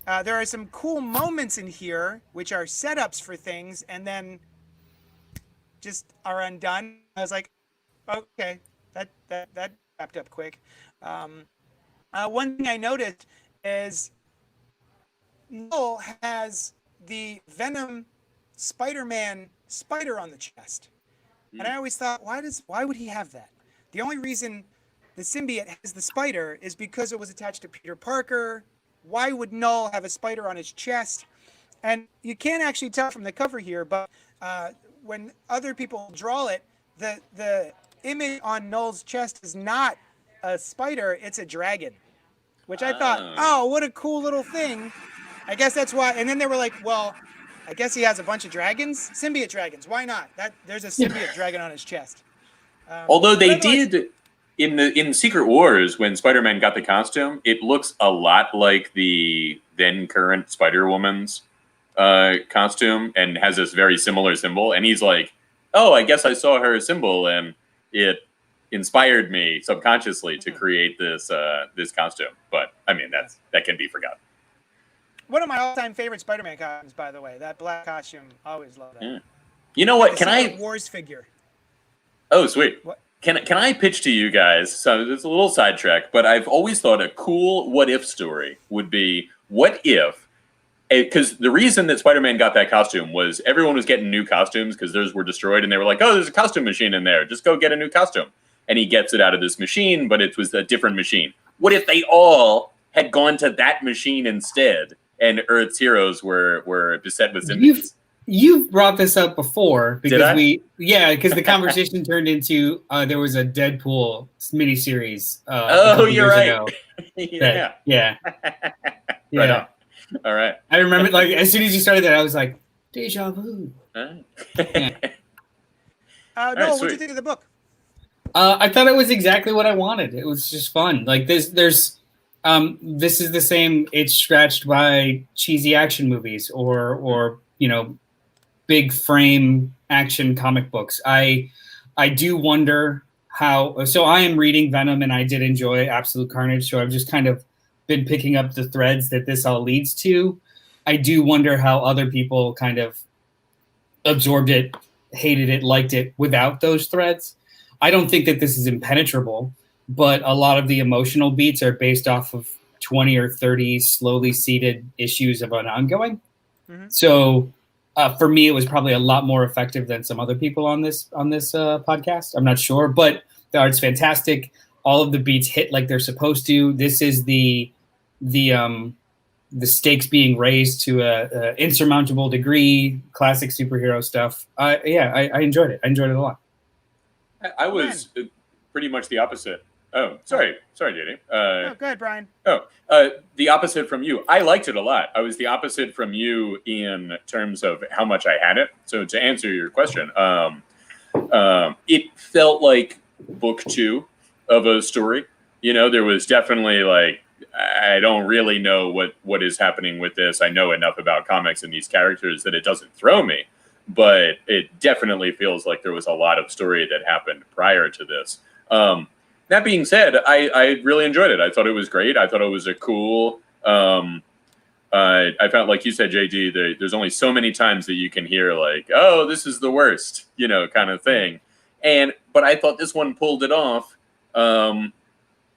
[SPEAKER 2] There are some cool moments in here, which are setups for things, and then just are undone. I was like, okay, that wrapped up quick. One thing I noticed is Null has the Venom Spider-Man spider on the chest, and I always thought, why would he have that? The only reason the symbiote has the spider is because it was attached to Peter Parker. Why would Null have a spider on his chest? And you can't actually tell from the cover here, but when other people draw it, the image on Null's chest is not a spider, it's a dragon. Which I thought, oh, what a cool little thing. I guess that's why. And then they were like, well, I guess he has a bunch of dragons. Symbiote dragons, why not? There's a symbiote dragon on his chest.
[SPEAKER 4] Although they did... In Secret Wars, when Spider-Man got the costume, it looks a lot like the then current Spider-Woman's costume and has this very similar symbol. And he's like, oh, I guess I saw her symbol and it inspired me subconsciously to create this this costume. But I mean, that can be forgotten.
[SPEAKER 2] One of my all-time favorite Spider-Man costumes, by the way. That black costume, always love that.
[SPEAKER 4] Yeah. You know what?
[SPEAKER 2] The
[SPEAKER 4] Can
[SPEAKER 2] Secret
[SPEAKER 4] I?
[SPEAKER 2] Wars figure.
[SPEAKER 4] Oh, sweet.
[SPEAKER 2] What?
[SPEAKER 4] Can I pitch to you guys? So it's a little sidetrack, but I've always thought a cool what if story would be what if, because the reason that Spider-Man got that costume was everyone was getting new costumes because theirs were destroyed, and they were like, oh, there's a costume machine in there. Just go get a new costume. And he gets it out of this machine, but it was a different machine. What if they all had gone to that machine instead, and Earth's heroes were beset with symbiotes?
[SPEAKER 1] You've brought this up before because
[SPEAKER 4] I?
[SPEAKER 1] because the conversation turned into there was a Deadpool miniseries.
[SPEAKER 4] You're right.
[SPEAKER 1] Ago
[SPEAKER 4] yeah.
[SPEAKER 1] Yeah.
[SPEAKER 4] Right on. All right.
[SPEAKER 1] I remember, like, as soon as you started that, I was like, deja vu.
[SPEAKER 2] Noel,
[SPEAKER 4] Right,
[SPEAKER 2] what
[SPEAKER 4] sweet.
[SPEAKER 2] do you think of the book?
[SPEAKER 1] I thought it was exactly what I wanted. It was just fun. Like this is the same itch scratched by cheesy action movies or big frame action comic books. I do wonder how. So I am reading Venom, and I did enjoy Absolute Carnage. So I've just kind of been picking up the threads that this all leads to. I do wonder how other people kind of absorbed it, hated it, liked it without those threads. I don't think that this is impenetrable, but a lot of the emotional beats are based off of 20 or 30 slowly seeded issues of an ongoing.
[SPEAKER 2] Mm-hmm.
[SPEAKER 1] So for me, it was probably a lot more effective than some other people on this podcast. I'm not sure, but the art's fantastic. All of the beats hit like they're supposed to. This is the stakes being raised to a insurmountable degree. Classic superhero stuff. I enjoyed it. I enjoyed it a lot.
[SPEAKER 4] I was pretty much the opposite. Oh, sorry, JD.
[SPEAKER 2] Go ahead, Brian.
[SPEAKER 4] The opposite from you. I liked it a lot. I was the opposite from you in terms of how much I had it. So to answer your question, it felt like book 2 of a story. There was definitely like, I don't really know what is happening with this. I know enough about comics and these characters that it doesn't throw me, but it definitely feels like there was a lot of story that happened prior to this. That being said, I really enjoyed it. I thought it was great. I thought it was a cool. I found, like you said, JD, there's only so many times that you can hear like, "Oh, this is the worst," kind of thing. But I thought this one pulled it off.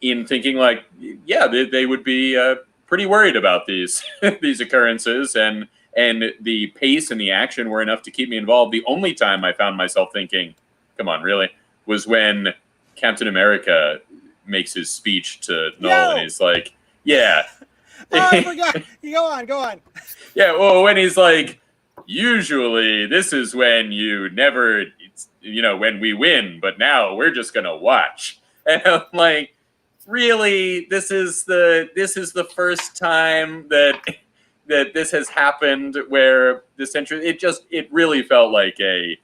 [SPEAKER 4] In thinking like, yeah, they would be pretty worried about these these occurrences, and the pace and the action were enough to keep me involved. The only time I found myself thinking, "Come on, really?" was when Captain America makes his speech to Nolan. He's like, "Yeah."
[SPEAKER 2] Oh, I forgot. Go on.
[SPEAKER 4] Yeah, well, when he's like, "Usually this is when you never, when we win, but now we're just gonna watch." And I'm like, really, this is the first time that this has happened where it really felt like a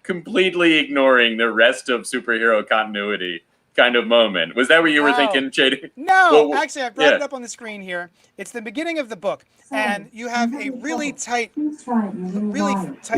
[SPEAKER 4] completely ignoring the rest of superhero continuity kind of moment. Was that what you were thinking, JD?
[SPEAKER 2] No, actually, I brought it up on the screen here. It's the beginning of the book, and you have a really tight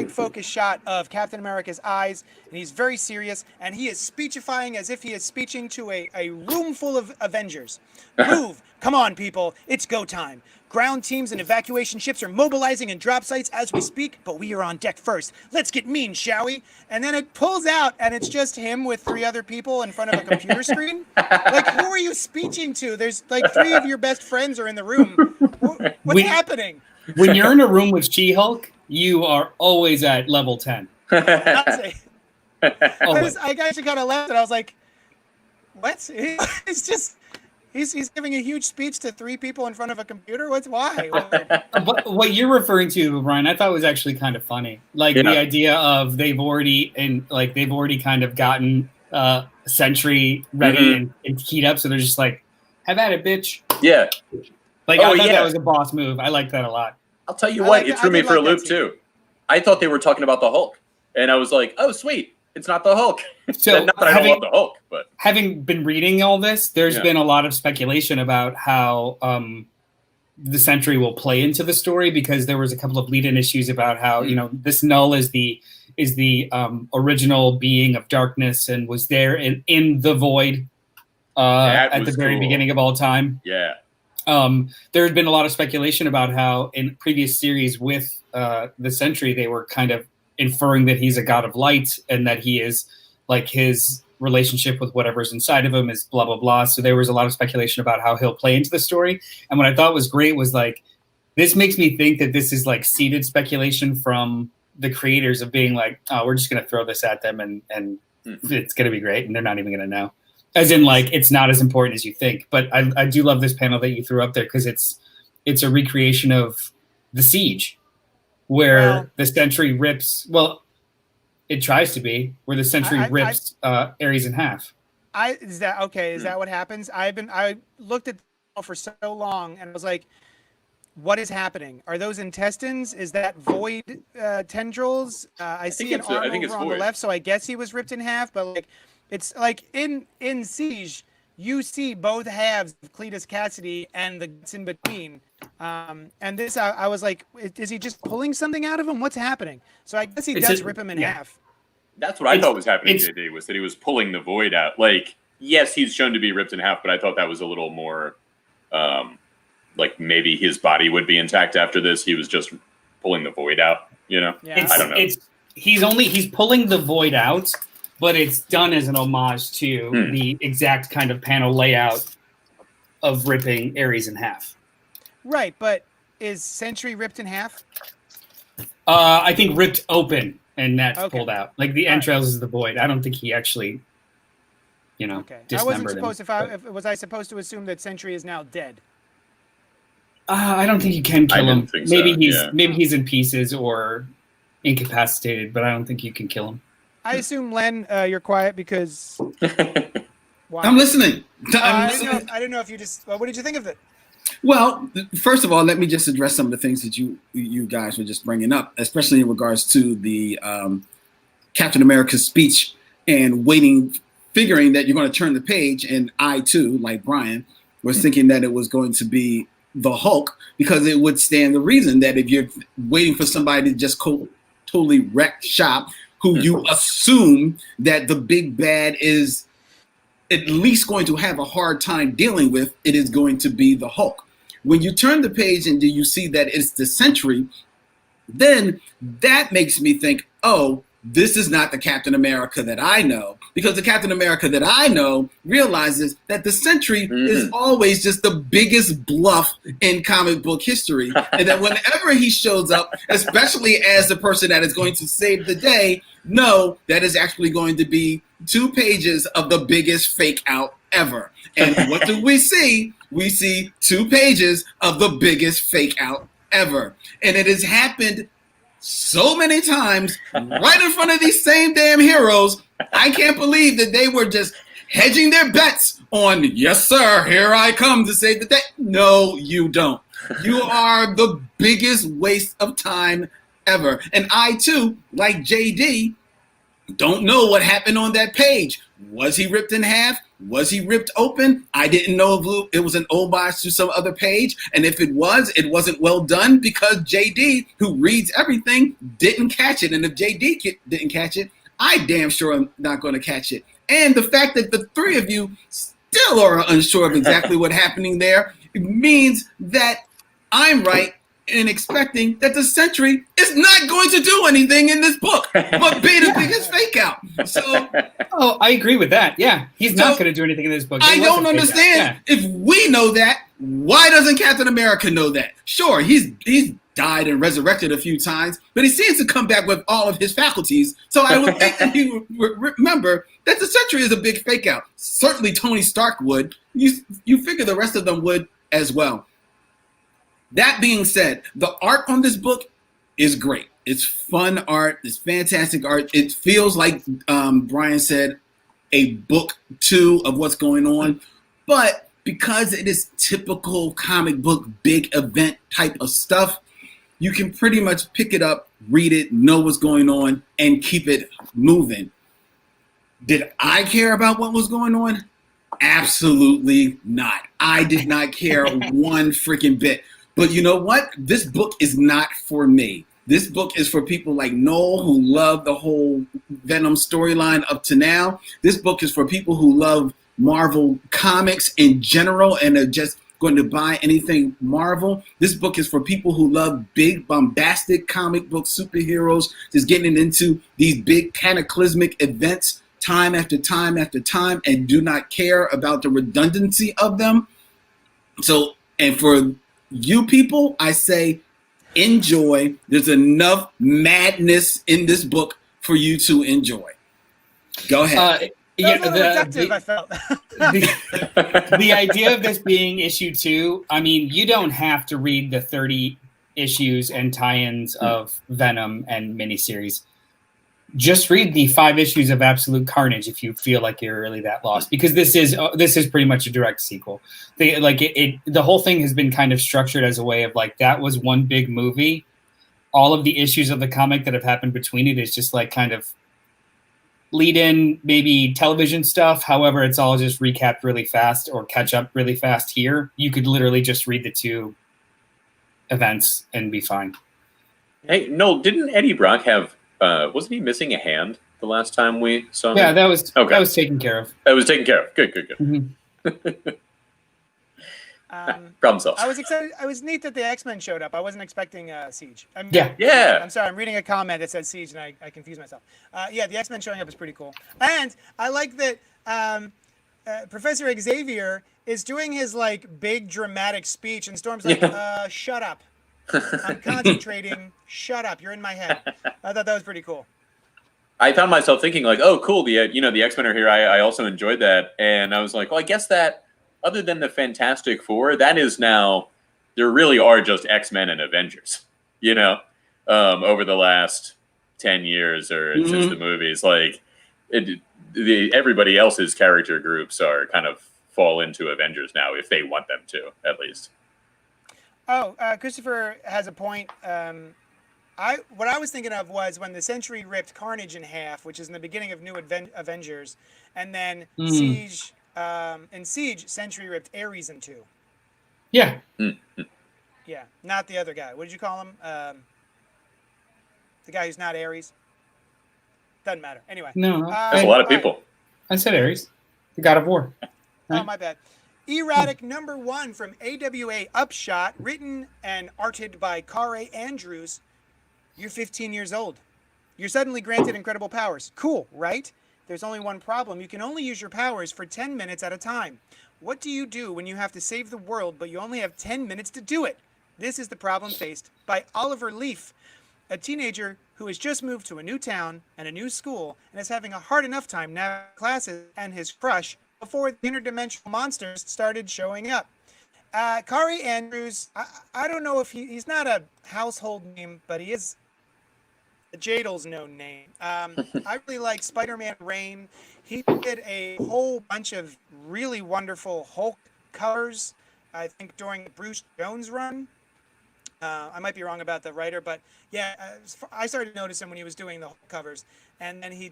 [SPEAKER 2] focus shot of Captain America's eyes, and he's very serious, and he is speechifying as if he is speeching to a room full of Avengers. Move! Come on, people! It's go time! Ground teams and evacuation ships are mobilizing in drop sites as we speak, but we are on deck first. Let's get mean, shall we? And then it pulls out, and it's just him with 3 other people in front of a computer screen. Like, who are you speeching to? There's like 3 of your best friends are in the room. What's happening?
[SPEAKER 1] When you're in a room with She-Hulk, you are always at level 10.
[SPEAKER 2] I actually kind of laughed, and I was like, what? It's just... He's giving a huge speech to 3 people in front of a computer. Why?
[SPEAKER 1] What you're referring to, Brian, I thought was actually kind of funny. Like the idea of they've already kind of gotten Sentry ready and keyed up, so they're just like, "Have at it, bitch."
[SPEAKER 4] Yeah.
[SPEAKER 1] Like I thought that was a boss move. I like that a lot.
[SPEAKER 4] I'll tell you what, it threw me for a loop too. I thought they were talking about the Hulk, and I was like, "Oh, sweet." It's not the Hulk.
[SPEAKER 1] So
[SPEAKER 4] not that I don't love the Hulk, but
[SPEAKER 1] having been reading all this, there's been a lot of speculation about how the Sentry will play into the story, because there was a couple of lead-in issues about how this Null is the original being of darkness and was there in the void at the very beginning of all time.
[SPEAKER 4] Yeah.
[SPEAKER 1] There had been a lot of speculation about how in previous series with the Sentry, they were kind of inferring that he's a god of light and that he is like his relationship with whatever's inside of him is blah, blah, blah. So there was a lot of speculation about how he'll play into the story. And what I thought was great was like, this makes me think that this is like seeded speculation from the creators of being like, oh, we're just going to throw this at them and it's going to be great. And they're not even going to know. As in like, it's not as important as you think. But I do love this panel that you threw up there, because it's a recreation of the Siege. where
[SPEAKER 2] Well-
[SPEAKER 1] the Sentry rips. Well, it tries to be where the Sentry rips Ares in half.
[SPEAKER 2] Is that okay? Is that what happens? I looked at for so long and I was like, what is happening? Are those intestines? Is that void tendrils? I see an arm over on the left, so I guess he was ripped in half. But like, it's like in Siege, you see both halves of Cletus Cassidy and the guts in between. And this, I was like, is he just pulling something out of him? What's happening? So I guess he does rip him in half.
[SPEAKER 4] That's what I thought was happening today, was that he was pulling the void out. Like, yes, he's shown to be ripped in half, but I thought that was a little more, like maybe his body would be intact after this. He was just pulling the void out, you know?
[SPEAKER 2] Yeah.
[SPEAKER 4] I don't know.
[SPEAKER 1] He's pulling the void out, but it's done as an homage to the exact kind of panel layout of ripping Ares in half.
[SPEAKER 2] Right, but is Sentry ripped in half?
[SPEAKER 1] I think ripped open and that's
[SPEAKER 2] Okay.
[SPEAKER 1] pulled out. Like the entrails is the void. I don't think he actually,
[SPEAKER 2] Okay. I
[SPEAKER 1] dismembered
[SPEAKER 2] wasn't supposed
[SPEAKER 1] him.
[SPEAKER 2] was I supposed to assume that Sentry is now dead?
[SPEAKER 1] I don't think you can kill him.
[SPEAKER 4] think
[SPEAKER 1] Maybe
[SPEAKER 4] so,
[SPEAKER 1] maybe he's in pieces or incapacitated, but I don't think you can kill him.
[SPEAKER 2] I assume, Len, you're quiet because. Why?
[SPEAKER 3] I'm listening.
[SPEAKER 2] I didn't know if you just. What did you think of it?
[SPEAKER 3] Well, first of all, let me just address some of the things that you guys were just bringing up, especially in regards to the Captain America's speech and figuring that you're going to turn the page. And I, too, like Brian, was thinking that it was going to be the Hulk, because it would stand the reason that if you're waiting for somebody to just totally wreck shop, who you assume that the big bad is at least going to have a hard time dealing with, it is going to be the Hulk. When you turn the page and you see that it's the Sentry, then that makes me think, oh, this is not the Captain America that I know, because the Captain America that I know realizes that the Sentry is always just the biggest bluff in comic book history, and that whenever he shows up, especially as the person that is going to save the day, no, that is actually going to be 2 pages of the biggest fake out ever. And what do we see? We see 2 pages of the biggest fake out ever. And it has happened so many times right in front of these same damn heroes. I can't believe that they were just hedging their bets on, yes, sir, here I come to save the day. No, you don't. You are the biggest waste of time ever. And I, too, like JD, don't know what happened on that page. Was he ripped in half? Was he ripped open? I didn't know if it was an homage to some other page. And if it wasn't well done, because JD, who reads everything, didn't catch it. And if JD didn't catch it, I damn sure am not going to catch it. And the fact that the 3 of you still are unsure of exactly what's happening there means that I'm right in expecting that the Sentry is not going to do anything in this book but be the biggest fake out. So,
[SPEAKER 1] I agree with that. Yeah, he's not going to do anything in this book.
[SPEAKER 3] I don't understand. If we know that, why doesn't Captain America know that? Sure, he's died and resurrected a few times, but he seems to come back with all of his faculties. So I would think that he would remember that the Sentry is a big fake out. Certainly Tony Stark would. You figure the rest of them would as well. That being said, the art on this book is great. It's fun art. It's fantastic art. It feels like Brian said, a book 2 of what's going on. But because it is typical comic book big event type of stuff, you can pretty much pick it up, read it, know what's going on, and keep it moving. Did I care about what was going on? Absolutely not. I did not care one freaking bit. But you know what? This book is not for me. This book is for people like Noel, who love the whole Venom storyline up to now. This book is for people who love Marvel comics in general and are just going to buy anything Marvel. This book is for people who love big, bombastic comic book superheroes, just getting into these big cataclysmic events time after time after time and do not care about the redundancy of them. So, and for you people, I say enjoy. There's enough madness in this book for you to enjoy. Go ahead.
[SPEAKER 2] I felt.
[SPEAKER 1] The idea of this being issue 2, I mean, you don't have to read the 30 issues and tie-ins of Venom and miniseries. Just read the 5 issues of Absolute Carnage if you feel like you're really that lost, because this is pretty much a direct sequel. The whole thing has been kind of structured as a way of like, that was one big movie. All of the issues of the comic that have happened between it is just like kind of lead in, maybe television stuff. However, it's all just recapped really fast or catch up really fast here. You could literally just read the 2 events and be fine.
[SPEAKER 4] Hey, Noel, didn't Eddie Brock have, wasn't he missing a hand the last time we saw him?
[SPEAKER 1] Yeah, that was taken care of.
[SPEAKER 4] That was taken care of. Good.
[SPEAKER 1] Mm-hmm.
[SPEAKER 4] Problem solved.
[SPEAKER 2] I was excited. I was neat that the X-Men showed up. I wasn't expecting Siege.
[SPEAKER 1] Yeah.
[SPEAKER 2] I'm sorry. I'm reading a comment that says Siege, and I confused myself. Yeah, the X-Men showing up is pretty cool. And I like that Professor Xavier is doing his like big dramatic speech, and Storm's like, "Shut up! I'm concentrating. Shut up! You're in my head." I thought that was pretty cool.
[SPEAKER 4] I found myself thinking like, "Oh, cool! The X-Men are here." I also enjoyed that, and I was like, "Well, I guess that." Other than the Fantastic Four, that is now, there really are just X-Men and Avengers, over the last 10 years or since the movies. Like, everybody else's character groups are kind of fall into Avengers now, if they want them to, at least.
[SPEAKER 2] Oh, Christopher has a point. What I was thinking of was when the Sentry ripped Carnage in half, which is in the beginning of New Avengers, and then Siege... in Siege, Sentry ripped Ares in 2.
[SPEAKER 1] Yeah.
[SPEAKER 2] Yeah, not the other guy. What did you call him? The guy who's not Ares? Doesn't matter. Anyway.
[SPEAKER 1] No.
[SPEAKER 4] There's a lot of people.
[SPEAKER 1] I said Ares. The God of War.
[SPEAKER 2] Right? Oh, my bad. Erratic #1 from AWA Upshot, written and arted by Kare Andrews. You're 15 years old. You're suddenly granted incredible powers. Cool, right? There's only one problem. You can only use your powers for 10 minutes at a time. What do you do when you have to save the world, but you only have 10 minutes to do it? This is the problem faced by Oliver Leaf, a teenager who has just moved to a new town and a new school and is having a hard enough time navigating classes and his crush before the interdimensional monsters started showing up. Kari Andrews, I don't know if he's not a household name, but he is Jadel's known name. I really like Spider-Man Reign. He did a whole bunch of really wonderful Hulk covers, I think, during the Bruce Jones run. I might be wrong about the writer, but yeah, I started noticing when he was doing the Hulk covers. And then he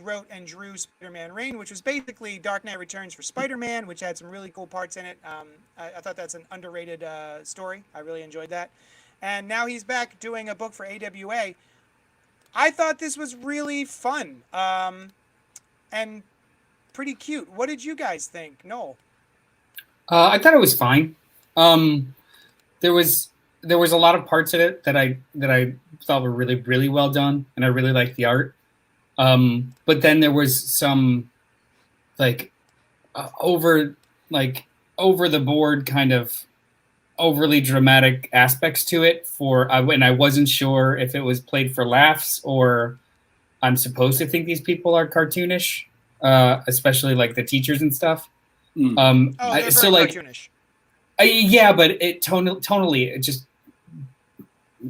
[SPEAKER 2] wrote and drew Spider-Man Reign, which was basically Dark Knight Returns for Spider-Man, which had some really cool parts in it. I thought that's an underrated story. I really enjoyed that. And now he's back doing a book for AWA. I thought this was really fun and pretty cute. What did you guys think, Noel?
[SPEAKER 1] I thought it was fine. There was a lot of parts of it that I thought were really, really well done, and I really liked the art. But then there was some over the board kind of overly dramatic aspects to it and I wasn't sure if it was played for laughs or I'm supposed to think these people are cartoonish, especially like the teachers and stuff.
[SPEAKER 2] They're very cartoonish.
[SPEAKER 1] Yeah, but it tonally it just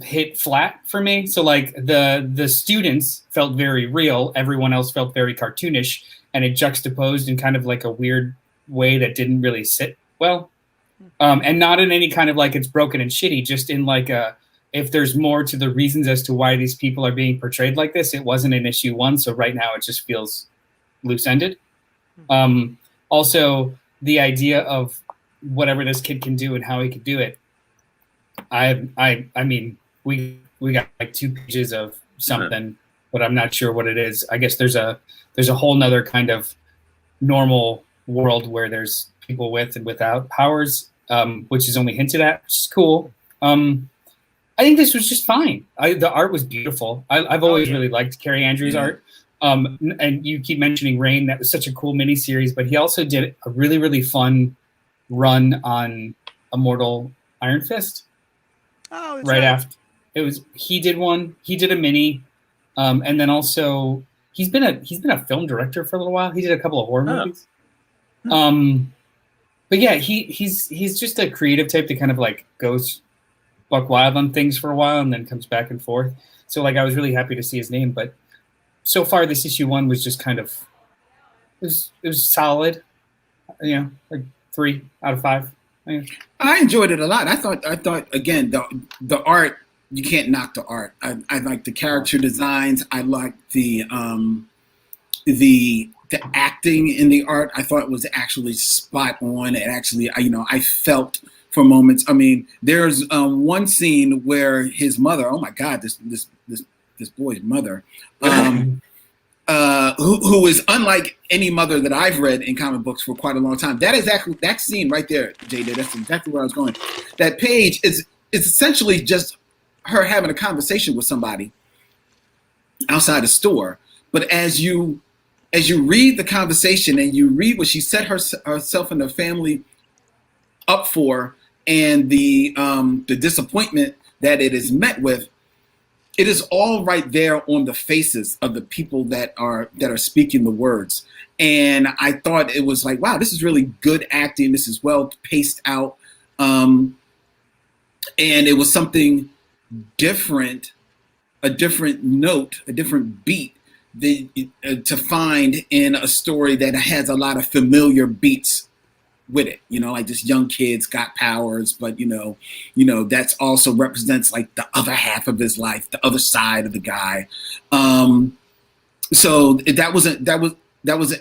[SPEAKER 1] hit flat for me. So like the students felt very real, everyone else felt very cartoonish, and it juxtaposed in kind of like a weird way that didn't really sit well. And not in any kind of like it's broken and shitty, just in like if there's more to the reasons as to why these people are being portrayed like this. It wasn't in issue 1, so right now it just feels loose-ended. Also, the idea of whatever this kid can do and how he can do it. I mean, we got like 2 pages of something, but I'm not sure what it is. I guess there's a whole nother kind of normal world where there's people with and without powers, which is only hinted at, which is cool. I think this was just fine. The art was beautiful. I've always really liked Carrie Andrews' art. And you keep mentioning Reign. That was such a cool miniseries, but he also did a really, really fun run on Immortal Iron Fist.
[SPEAKER 2] Oh, that's
[SPEAKER 1] right after he did one. He did a mini, and then also he's been a film director for a little while. He did a couple of horror movies. But yeah, he's just a creative type that kind of like goes buck wild on things for a while and then comes back and forth. So like I was really happy to see his name, but so far this issue 1 was just kind of it was solid, like 3 out of 5.
[SPEAKER 3] I enjoyed it a lot. I thought again the art, you can't knock the art. I like the character designs. I like the acting in the art. I thought it was actually spot on. It actually, I felt for moments. I mean, there's one scene where his mother, oh my God, this boy's mother, who is unlike any mother that I've read in comic books for quite a long time. That scene right there, JD, that's exactly where I was going. That page is essentially just her having a conversation with somebody outside a store. But as you read the conversation and you read what she set herself and her family up for, and the disappointment that it is met with, it is all right there on the faces of the people that are speaking the words. And I thought it was like, wow, this is really good acting. This is well paced out. And it was something different, a different note, a different beat to find in a story that has a lot of familiar beats with it, like just young kids got powers, but that's also represents like the other half of his life, the other side of the guy. So that was an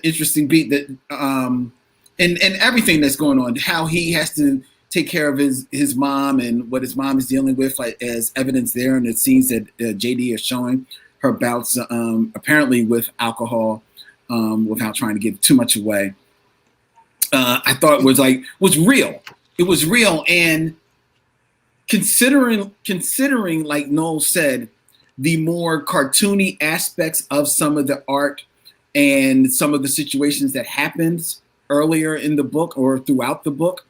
[SPEAKER 3] interesting beat that, and everything that's going on, how he has to take care of his mom and what his mom is dealing with, like as evidence there in the scenes that JD is showing her bouts, apparently with alcohol, without trying to give too much away. I thought was real. It was real, and considering, like Noel said, the more cartoony aspects of some of the art and some of the situations that happens earlier in the book or throughout the book,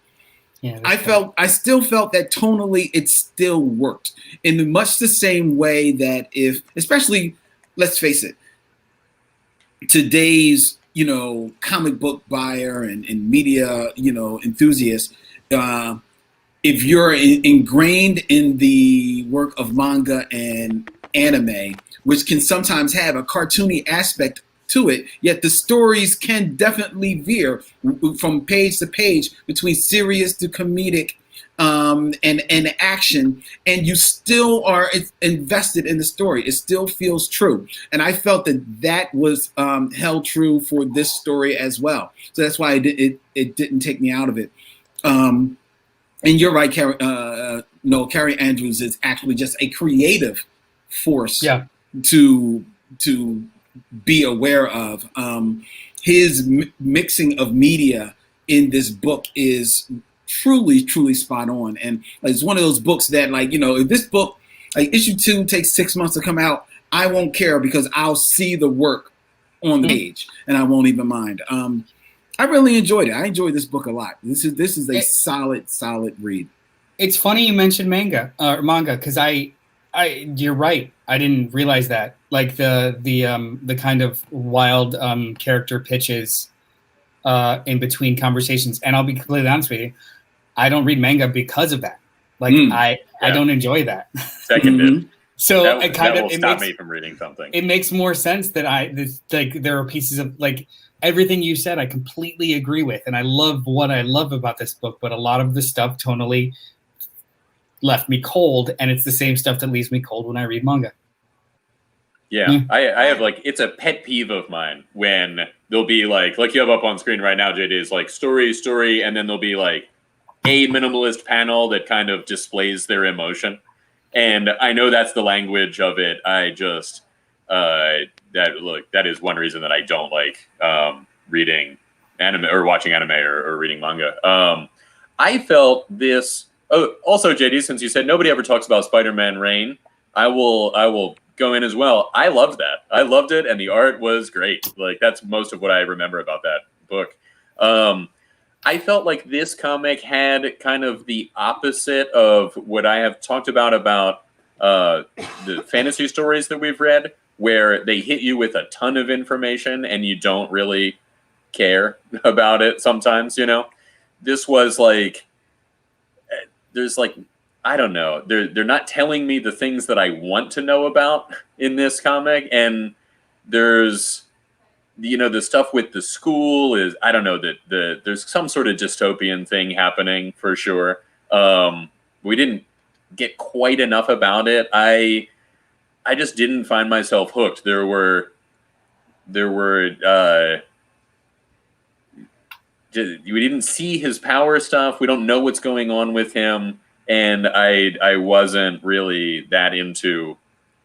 [SPEAKER 3] I still felt that tonally it still worked in much the same way that especially, let's face it, today's comic book buyer and media enthusiast, if you're ingrained in the work of manga and anime, which can sometimes have a cartoony aspect to it, yet the stories can definitely veer from page to page between serious to comedic, and action, and you still are invested in the story. It still feels true, and I felt that was held true for this story as well. So that's why it didn't take me out of it. And you're right, Carrie Andrews is actually just a creative force to be aware of. His mixing of media in this book is truly spot on, and it's one of those books that, like, if this book, like issue 2, takes 6 months to come out, I won't care because I'll see the work on the page and I won't even mind. I really enjoyed it. I enjoyed this book a lot. This is a solid read.
[SPEAKER 1] It's funny you mentioned manga because you're right. I didn't realize that, like the kind of wild character pitches in between conversations. And I'll be completely honest with you, I don't read manga because of that. Like I don't enjoy that.
[SPEAKER 4] Seconded.
[SPEAKER 1] So
[SPEAKER 4] that will stop me from reading something.
[SPEAKER 1] It makes more sense that there are pieces of, like, everything you said I completely agree with, and I love what I love about this book, but a lot of the stuff tonally left me cold, and it's the same stuff that leaves me cold when I read manga.
[SPEAKER 4] Yeah. I have, like, it's a pet peeve of mine when there'll be like you have up on screen right now, JD, is like story, and then there'll be like a minimalist panel that kind of displays their emotion. And I know that's the language of it. I just, that is one reason that I don't like reading anime or watching anime or reading manga. I felt this. Oh, also, JD, since you said nobody ever talks about Spider-Man Reign, I will go in as well. I loved that. I loved it, and the art was great. Like, that's most of what I remember about that book. I felt like this comic had kind of the opposite of what I have talked about the fantasy stories that we've read, where they hit you with a ton of information and you don't really care about it sometimes, This was like, there's like I don't know. They're not telling me the things that I want to know about in this comic, and there's the stuff with the school is, I don't know, that there's some sort of dystopian thing happening for sure. We didn't get quite enough about it. I just didn't find myself hooked. There were we didn't see his power stuff. We don't know what's going on with him, and I wasn't really that into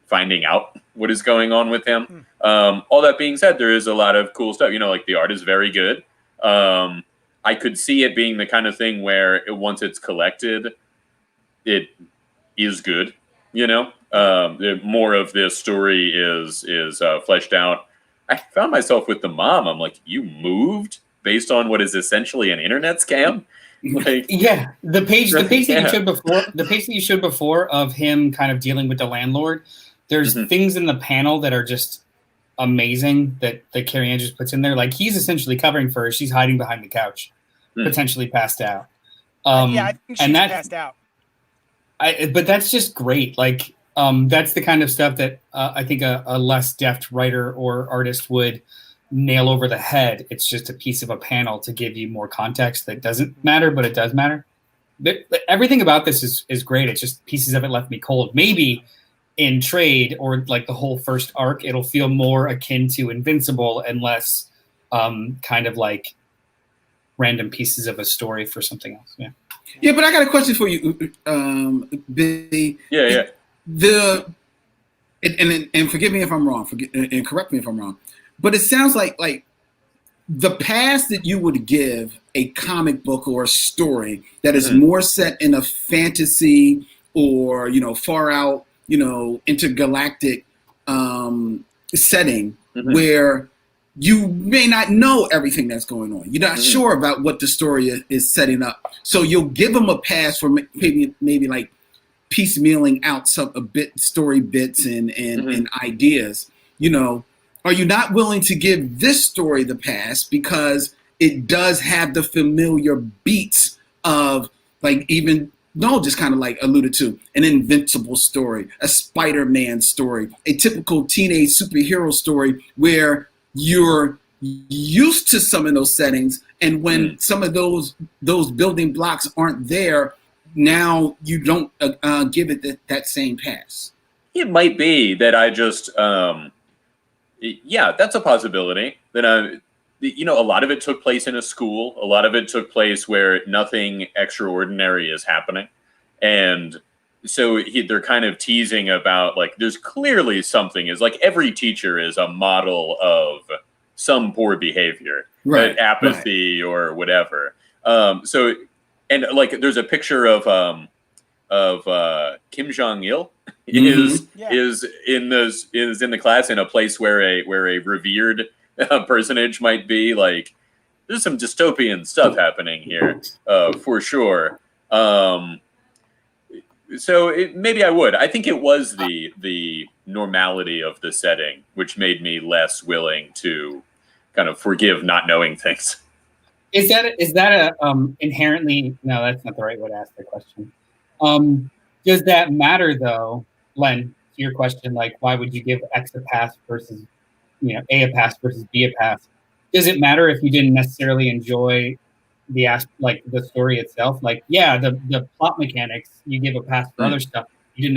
[SPEAKER 4] finding out what is going on with him. All that being said, there is a lot of cool stuff. Like the art is very good. I could see it being the kind of thing where once it's collected, it is good. More of this story is fleshed out. I found myself with the mom. I'm like, you moved based on what is essentially an internet scam. Like,
[SPEAKER 1] yeah, the page that
[SPEAKER 4] yeah.
[SPEAKER 1] you showed before of him kind of dealing with the landlord. There's things in the panel that are just amazing that Carrie Ann just puts in there. Like he's essentially covering for her. She's hiding behind the couch, potentially passed out.
[SPEAKER 2] I think she's passed out.
[SPEAKER 1] But that's just great. Like that's the kind of stuff that I think a less deft writer or artist would nail over the head. It's just a piece of a panel to give you more context that doesn't matter, but it does matter. But everything about this is great. It's just pieces of it left me cold. Maybe in trade or like the whole first arc, it'll feel more akin to Invincible and less kind of like random pieces of a story for something else.
[SPEAKER 3] Yeah, but I got a question for you, Billy.
[SPEAKER 4] Yeah.
[SPEAKER 3] And forgive me if I'm wrong, and correct me if I'm wrong, but it sounds like the pass that you would give a comic book or a story that is more set in a fantasy or far out intergalactic setting where you may not know everything that's going on. You're not sure about what the story is setting up. So you'll give them a pass for maybe like piecemealing out story bits and ideas. Are you not willing to give this story the pass because it does have the familiar beats of just kind of like alluded to, an Invincible story, a Spider-Man story, a typical teenage superhero story where you're used to some of those settings, and when some of those building blocks aren't there, now you don't give it that same pass.
[SPEAKER 4] It might be that I just, that's a possibility. That a lot of it took place in a school. A lot of it took place where nothing extraordinary is happening. And so they're kind of teasing about, like, there's clearly something is like every teacher is a model of some poor behavior, right? Apathy or whatever. And like, there's a picture of Kim Jong-il is in the class in a place where a revered personage might be. Like, there's some dystopian stuff happening here, for sure. So maybe I would. I think it was the normality of the setting which made me less willing to kind of forgive not knowing things.
[SPEAKER 1] Is that a inherently? No, that's not the right way to ask the question. Does that matter though, Len? To your question, like, why would you give X a pass versus A a pass versus B a pass? Does it matter if you didn't necessarily enjoy the story itself? Like, yeah, the plot mechanics you give a pass for other stuff. If you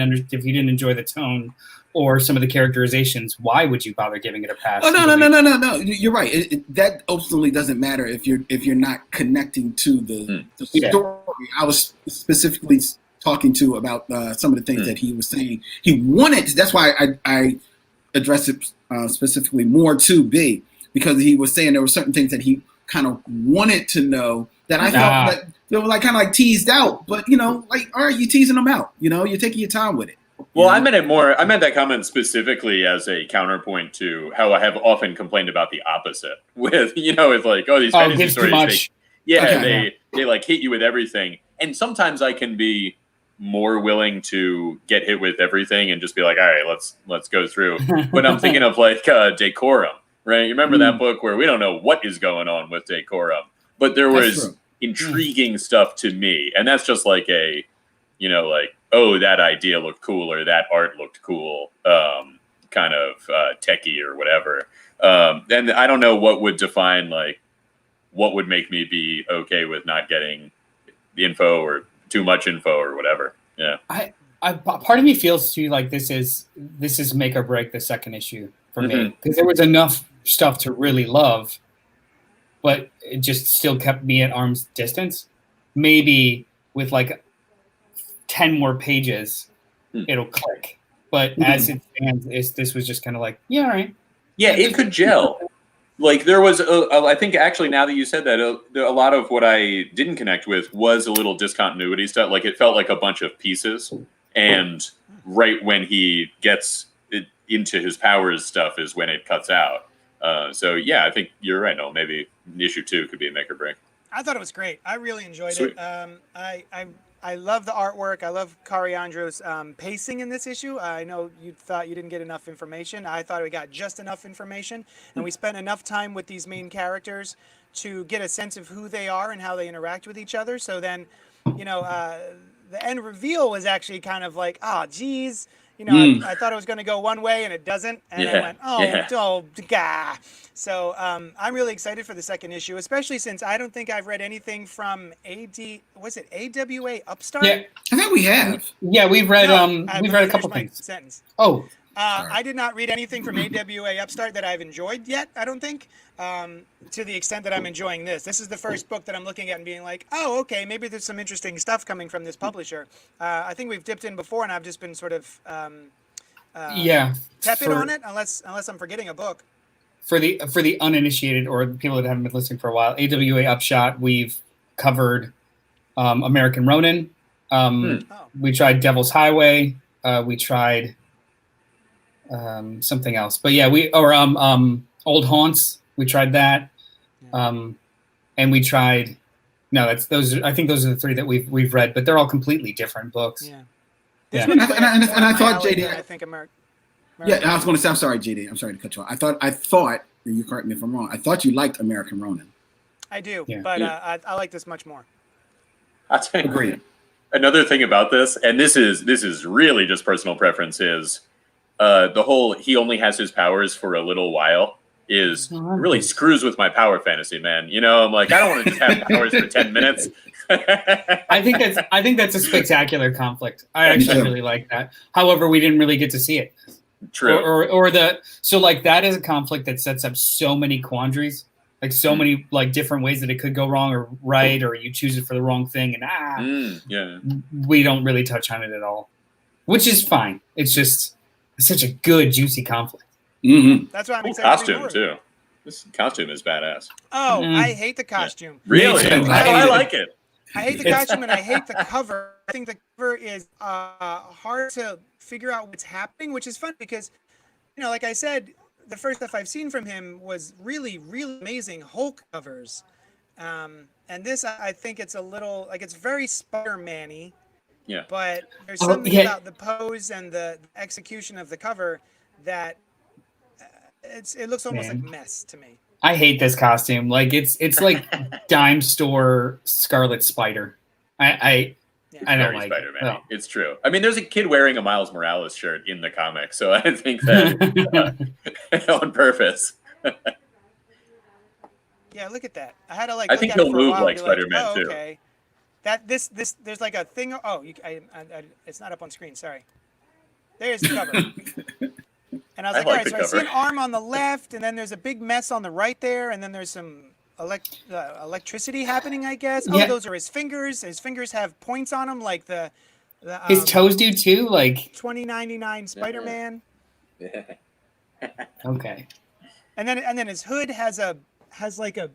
[SPEAKER 1] didn't enjoy the tone or some of the characterizations, why would you bother giving it a pass?
[SPEAKER 3] Oh no! You're right. That ultimately doesn't matter if you're not connecting to the story. I was specifically talking to about some of the things that he was saying. He wanted. That's why I addressed it specifically more to B, because he was saying there were certain things that he kind of wanted to know that I felt that they were like kind of like teased out, but like, all right, you teasing them out, you're taking your time with it.
[SPEAKER 4] Well, I meant that comment specifically as a counterpoint to how I have often complained about the opposite with, it's like, these fantasy stories, they like hit you with everything. And sometimes I can be more willing to get hit with everything and just be like, all right, let's go through. But I'm thinking of like Decorum. Right, you remember that book where we don't know what is going on with Decorum, but there was intriguing stuff to me, and that's just like a like, oh, that idea looked cool or that art looked cool, kind of techie or whatever. And I don't know what would define like what would make me be okay with not getting the info or too much info or whatever. Yeah.
[SPEAKER 1] I part of me feels too like this is make or break the second issue for me, because there was enough stuff to really love, but it just still kept me at arm's distance. Maybe with like 10 more pages, it'll click. But as it stands, this was just kind of like, yeah, all right.
[SPEAKER 4] Yeah, it could gel. Like there was, I think actually now that you said that, a lot of what I didn't connect with was a little discontinuity stuff. Like it felt like a bunch of pieces. And right when he gets into his powers stuff is when it cuts out. So yeah, I think you're right. No, maybe issue 2 could be a make or break.
[SPEAKER 2] I thought it was great. I really enjoyed
[SPEAKER 4] Sweet.
[SPEAKER 2] it. I love the artwork. I love Cariandro's pacing in this issue. I know you thought you didn't get enough information. I thought we got just enough information, and we spent enough time with these main characters to get a sense of who they are and how they interact with each other. So then, the end reveal was actually kind of like, geez. I thought it was going to go one way and it doesn't. And I went, gah. So I'm really excited for the second issue, especially since I don't think I've read anything from AWA Upstart?
[SPEAKER 3] Yeah, I think we have.
[SPEAKER 1] Yeah, we've read a couple things.
[SPEAKER 2] Sentence.
[SPEAKER 1] Oh.
[SPEAKER 2] I did not read anything from AWA Upstart that I've enjoyed yet, I don't think, to the extent that I'm enjoying this. This is the first book that I'm looking at and being like, oh, okay, maybe there's some interesting stuff coming from this publisher. I think we've dipped in before, and I've just been sort of tepid on it, unless I'm forgetting a book.
[SPEAKER 1] For the uninitiated or the people that haven't been listening for a while, AWA Upshot, we've covered American Ronin. We tried Devil's Highway. We tried something else, but yeah, Old Haunts. We tried that, and we tried. No, I think those are the 3 that we've read, but they're all completely different books.
[SPEAKER 2] Yeah.
[SPEAKER 3] And I thought JD.
[SPEAKER 2] I think American.
[SPEAKER 3] Yeah, I was going to say. I'm sorry, JD. I'm sorry to cut you off. I thought. You correct me if I'm wrong. I thought you liked American Ronin.
[SPEAKER 2] I do, but I like this much more.
[SPEAKER 4] I'll tell you.
[SPEAKER 3] Agreed.
[SPEAKER 4] Another thing about this, and this is really just personal preference, is the whole he only has his powers for a little while is really screws with my power fantasy, man. I'm like, I don't want to just have powers for 10 minutes.
[SPEAKER 1] I think that's a spectacular conflict. I actually really like that. However, we didn't really get to see it.
[SPEAKER 4] True.
[SPEAKER 1] So like that is a conflict that sets up so many quandaries, like so many like different ways that it could go wrong or right, or you choose it for the wrong thing, and we don't really touch on it at all, which is fine. It's just such a good juicy conflict.
[SPEAKER 2] That's why I'm excited.
[SPEAKER 4] Costume too. This costume is badass.
[SPEAKER 2] Oh, I hate the costume.
[SPEAKER 4] Really? I like it.
[SPEAKER 2] I hate the costume and I hate the cover. I think the cover is hard to figure out what's happening, which is fun because, like I said, the first stuff I've seen from him was really, really amazing Hulk covers. And this, I think it's a little, like it's very Spider-Man-y.
[SPEAKER 4] Yeah.
[SPEAKER 2] But there's something about the pose and the execution of the cover that it looks almost like mess to me.
[SPEAKER 1] I hate this costume. Like it's like dime store Scarlet Spider. I don't like
[SPEAKER 4] Spider-Man. No. It's true. I mean, there's a kid wearing a Miles Morales shirt in the comic, so I think that on purpose.
[SPEAKER 2] Yeah, look at that. I had to
[SPEAKER 4] I think he'll move like Spider-Man too.
[SPEAKER 2] Okay. There's like a thing. Oh, it's not up on screen. Sorry. There's the cover. And I was like, all right, so I see an arm on the left, and then there's a big mess on the right there, and then there's some electricity happening, I guess. Oh, those are his fingers. His fingers have points on them, like the
[SPEAKER 1] his toes do too, like
[SPEAKER 2] 2099 Spider-Man.
[SPEAKER 1] Okay.
[SPEAKER 2] And then his hood has like a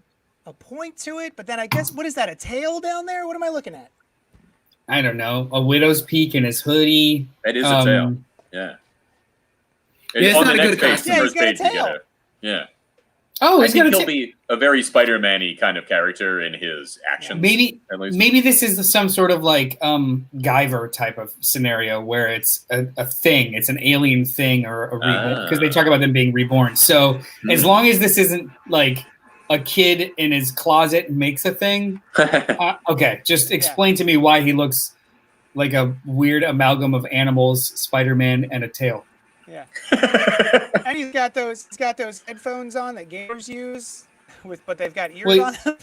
[SPEAKER 2] point to it, but then I guess what is that? A tail down there? What am I looking at?
[SPEAKER 1] I don't know. A widow's peak in his hoodie.
[SPEAKER 4] That is a tail. Yeah.
[SPEAKER 3] It's not a good costume.
[SPEAKER 2] Yeah, he's got a tail.
[SPEAKER 4] Yeah.
[SPEAKER 1] Oh,
[SPEAKER 4] I think he'll be a very Spider-Man-y kind of character in his actions.
[SPEAKER 1] Maybe this is some sort of like Guyver type of scenario where it's a thing, it's an alien thing or a reborn, because they talk about them being reborn. So as long as this isn't like a kid in his closet makes a thing, okay, just explain to me why he looks like a weird amalgam of animals, Spider-Man, and a tail.
[SPEAKER 2] Yeah. And he's got those headphones on that gamers use but they've got ears on them.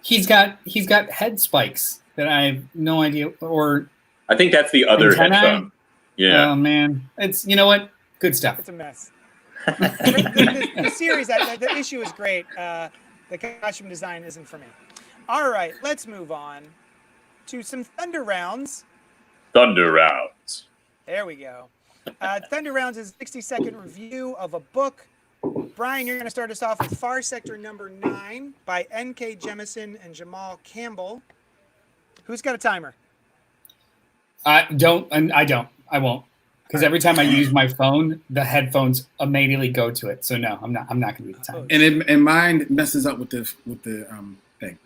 [SPEAKER 1] He's got head spikes that I have no idea, or
[SPEAKER 4] I think that's the other
[SPEAKER 1] antennae?
[SPEAKER 4] headphone. Yeah.
[SPEAKER 1] Oh man, it's, you know what? Good stuff.
[SPEAKER 2] It's a mess. the series, the issue is great. The costume design isn't for me. All right, let's move on to some Thunder Rounds.
[SPEAKER 4] Thunder Rounds.
[SPEAKER 2] There we go. Thunder Rounds is a 60-second review of a book. Brian, you're going to start us off with Far Sector number 9 by N.K. Jemisin and Jamal Campbell. Who's got a timer?
[SPEAKER 1] I won't. Because every time I use my phone, the headphones immediately go to it. So no, I'm not going to be the timer.
[SPEAKER 3] And mine messes up with the thing.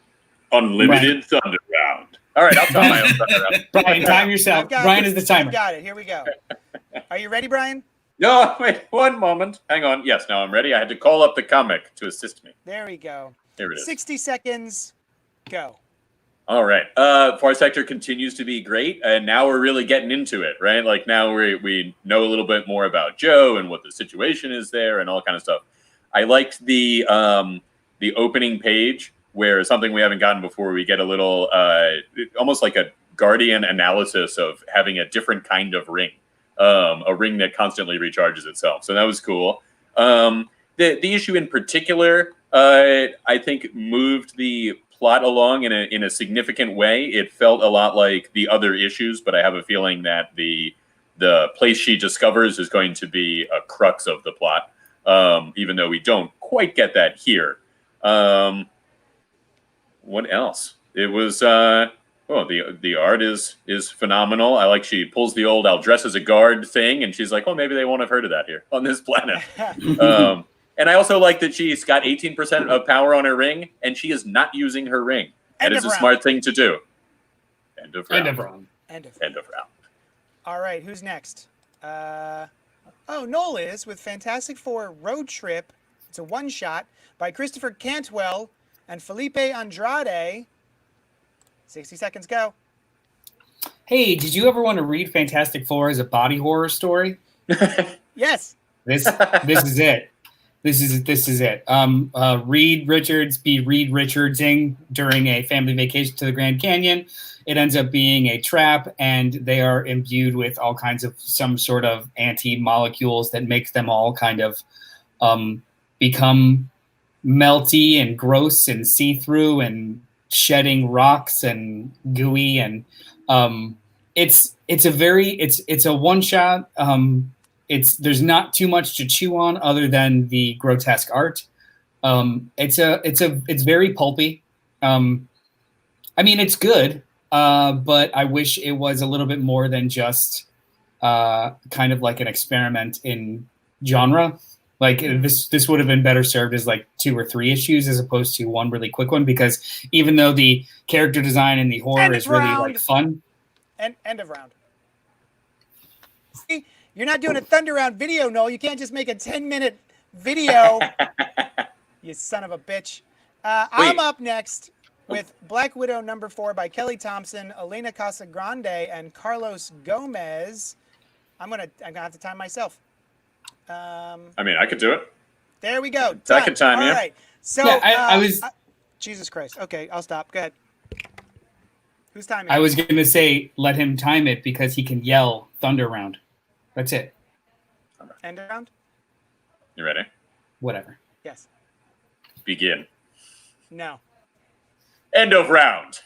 [SPEAKER 4] Unlimited Thunder Round. All right, I'll tell my own Thunder Round.
[SPEAKER 1] Brian, time yourself. Brian is the timer.
[SPEAKER 2] I've got it. Here we go. Are you ready, Brian?
[SPEAKER 4] No, wait, one moment. Hang on. Yes, now I'm ready. I had to call up the comic to assist me.
[SPEAKER 2] There we go.
[SPEAKER 4] Here it is.
[SPEAKER 2] 60 seconds, go.
[SPEAKER 4] All right. Far Sector continues to be great, and now we're really getting into it, right? Like now we know a little bit more about Joe and what the situation is there and all kind of stuff. I liked the opening page where something we haven't gotten before. We get a little almost like a Guardian analysis of having a different kind of ring. A ring that constantly recharges itself. So that was cool. The issue in particular, I think, moved the plot along in a significant way. It felt a lot like the other issues, but I have a feeling that the place she discovers is going to be a crux of the plot, even though we don't quite get that here. What else? It was... the art is phenomenal. I like she pulls the old "I'll dress as a guard" thing, and she's like, "Oh, maybe they won't have heard of that here on this planet." And I also like that she's got 18% of power on her ring, and she is not using her ring. That is a smart thing to do. End of round.
[SPEAKER 2] End of
[SPEAKER 4] round.
[SPEAKER 2] All right, who's next? Noel is with Fantastic Four Road Trip. It's a one-shot by Christopher Cantwell and Felipe Andrade. 60 seconds, go.
[SPEAKER 1] Hey, did you ever want to read Fantastic Four as a body horror story?
[SPEAKER 2] Yes.
[SPEAKER 1] This is it. This is it. Reed Richards be Reed Richardsing during a family vacation to the Grand Canyon. It ends up being a trap, and they are imbued with all kinds of some sort of anti-molecules that makes them all kind of become melty and gross and see-through and shedding rocks and gooey, and it's a one shot. There's not too much to chew on other than the grotesque art. It's very pulpy. I mean, it's good, but I wish it was a little bit more than just kind of like an experiment in genre. Like this would have been better served as like 2 or 3 issues as opposed to one really quick one, because even though the character design and the horror is really like fun.
[SPEAKER 2] End of round. See, you're not doing a Thunder Round video, Noel. You can't just make a 10-minute video. You son of a bitch. I'm up next with Black Widow number 4 by Kelly Thompson, Elena Casagrande, and Carlos Gomez. I'm gonna have to time myself.
[SPEAKER 4] I mean, I could do it.
[SPEAKER 2] There we go.
[SPEAKER 4] Second time,
[SPEAKER 2] All
[SPEAKER 4] yeah.
[SPEAKER 2] right. So
[SPEAKER 1] yeah, I was.
[SPEAKER 2] Jesus Christ. Okay, I'll stop. Go ahead. Who's timing?
[SPEAKER 1] I was going to say let him time it because he can yell Thunder Round. That's it.
[SPEAKER 2] End of round.
[SPEAKER 4] You ready?
[SPEAKER 1] Whatever.
[SPEAKER 2] Yes.
[SPEAKER 4] Begin.
[SPEAKER 2] No.
[SPEAKER 4] End of round.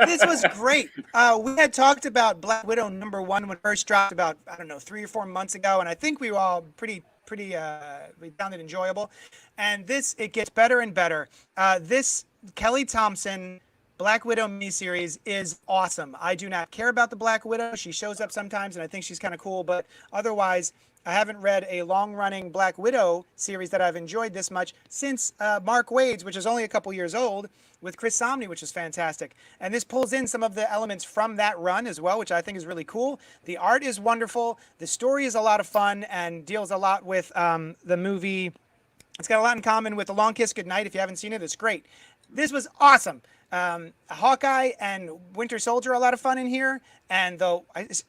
[SPEAKER 2] This was great. We had talked about Black Widow number 1 when it first dropped about, 3 or 4 months ago, and I think we were all we found it enjoyable. And it gets better and better. This Kelly Thompson Black Widow miniseries is awesome. I do not care about the Black Widow. She shows up sometimes, and I think she's kind of cool, but otherwise, I haven't read a long-running Black Widow series that I've enjoyed this much since Mark Waid's, which is only a couple years old, with Chris Samnee, which is fantastic. And this pulls in some of the elements from that run as well, which I think is really cool. The art is wonderful. The story is a lot of fun and deals a lot with the movie It's got a lot in common with The Long Kiss Goodnight. If you haven't seen it, it's great. This was awesome. Hawkeye and Winter Soldier are a lot of fun in here. And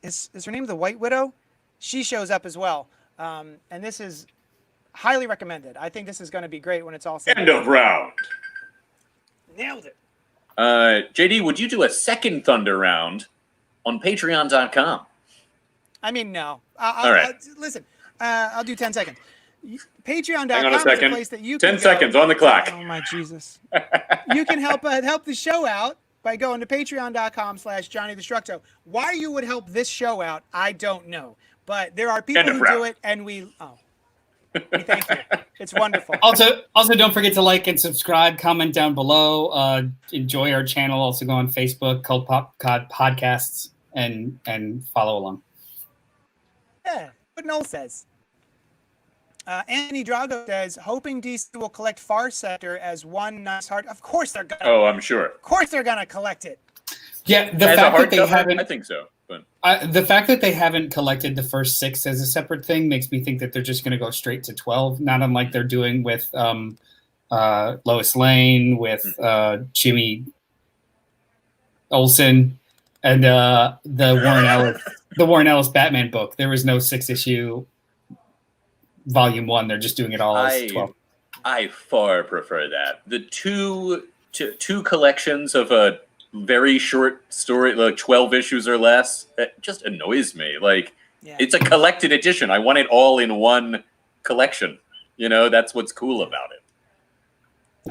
[SPEAKER 2] is her name the White Widow? She shows up as well. And this is highly recommended. I think this is going to be great when it's all said.
[SPEAKER 4] End of round.
[SPEAKER 2] Nailed it.
[SPEAKER 4] JD, would you do a second Thunder round on Patreon.com?
[SPEAKER 2] I mean, no.
[SPEAKER 4] All right.
[SPEAKER 2] Listen, I'll do 10 seconds. Patreon.com
[SPEAKER 4] Hang on a
[SPEAKER 2] is
[SPEAKER 4] second.
[SPEAKER 2] a place that you
[SPEAKER 4] 10
[SPEAKER 2] can
[SPEAKER 4] seconds on the clock.
[SPEAKER 2] Oh, my Jesus. You can help the show out by going to patreon.com/JohnnyDestructo. Why you would help this show out, I don't know. But there are people who do it, and we thank you. It's wonderful.
[SPEAKER 1] Also, don't forget to like and subscribe, comment down below. Enjoy our channel. Also go on Facebook, CultPop Podcasts, and follow along.
[SPEAKER 2] Yeah, what Noel says. Anthony Drago says, hoping DC will collect Far Sector as one nice hard. Of course they're gonna.
[SPEAKER 4] Oh, I'm sure.
[SPEAKER 2] Of course they're gonna collect it.
[SPEAKER 1] Yeah, the
[SPEAKER 4] As a
[SPEAKER 1] fact that they
[SPEAKER 4] hardcover,
[SPEAKER 1] haven't.
[SPEAKER 4] I think so. But
[SPEAKER 1] The fact that they haven't collected the first 6 as a separate thing makes me think that they're just going to go straight to 12, not unlike they're doing with Lois Lane, with Jimmy Olsen, and the Warren Ellis Batman book. There was no 6-issue volume 1. They're just doing it all as 12.
[SPEAKER 4] I far prefer that. The two collections of a very short story, like 12 issues or less, that just annoys me. Like, It's a collected edition. I want it all in one collection. That's what's cool about it.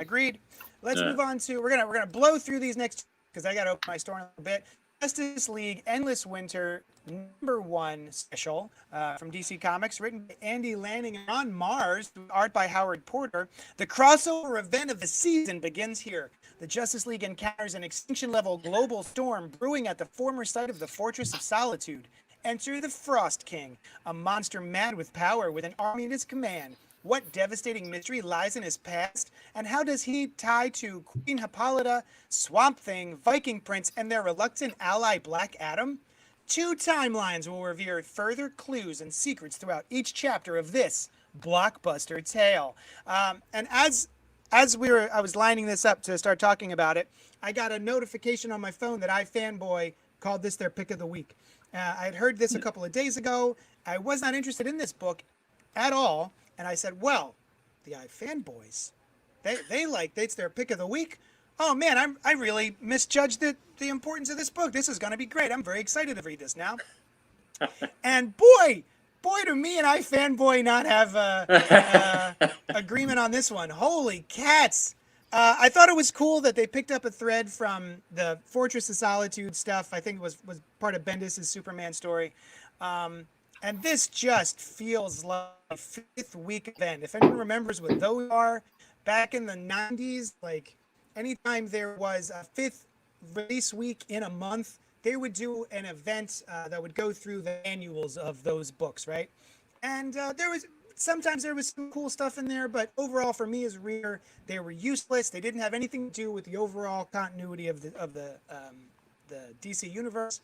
[SPEAKER 2] Agreed. Let's move on to we're gonna blow through these next because I gotta open my store in a little bit. Justice League Endless Winter #1 special from DC Comics, written by Andy Lanning and Ron Mars, art by Howard Porter. The crossover event of the season begins here. The Justice League encounters an extinction-level global storm brewing at the former site of the Fortress of Solitude. Enter the Frost King, a monster mad with power with an army at his command. What devastating mystery lies in his past, and how does he tie to Queen Hippolyta, Swamp Thing, Viking Prince, and their reluctant ally Black Adam? 2 timelines will reveal further clues and secrets throughout each chapter of this blockbuster tale. And as I was lining this up to start talking about it, I got a notification on my phone that iFanboy called this their pick of the week. I had heard this a couple of days ago. I was not interested in this book at all. And I said, well, the iFanboys, they like, it's their pick of the week. Oh man, I really misjudged the importance of this book. This is going to be great. I'm very excited to read this now. And boy, do me and iFanboy not have agreement on this one. Holy cats. I thought it was cool that they picked up a thread from the Fortress of Solitude stuff. I think it was part of Bendis' Superman story. And this just feels like a 5th week event. If anyone remembers what those are, back in the 90s, like anytime there was a 5th release week in a month, they would do an event that would go through the annuals of those books, right? And sometimes there was some cool stuff in there, but overall for me as a reader, they were useless. They didn't have anything to do with the overall continuity of the DC universe.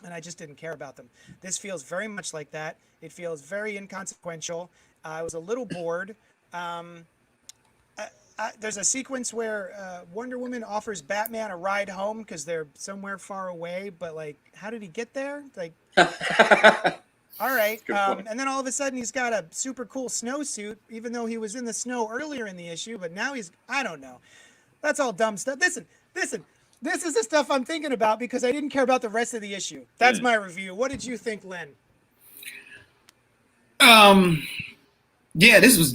[SPEAKER 2] And I just didn't care about them. This feels very much like that. It feels very inconsequential. I was a little bored. There's a sequence where Wonder Woman offers Batman a ride home because they're somewhere far away. But, like, how did he get there? Like, all right. And then all of a sudden he's got a super cool snowsuit, even though he was in the snow earlier in the issue. But now I don't know. That's all dumb stuff. Listen. This is the stuff I'm thinking about because I didn't care about the rest of the issue. That's my review. What did you think, Len?
[SPEAKER 3] Yeah, this was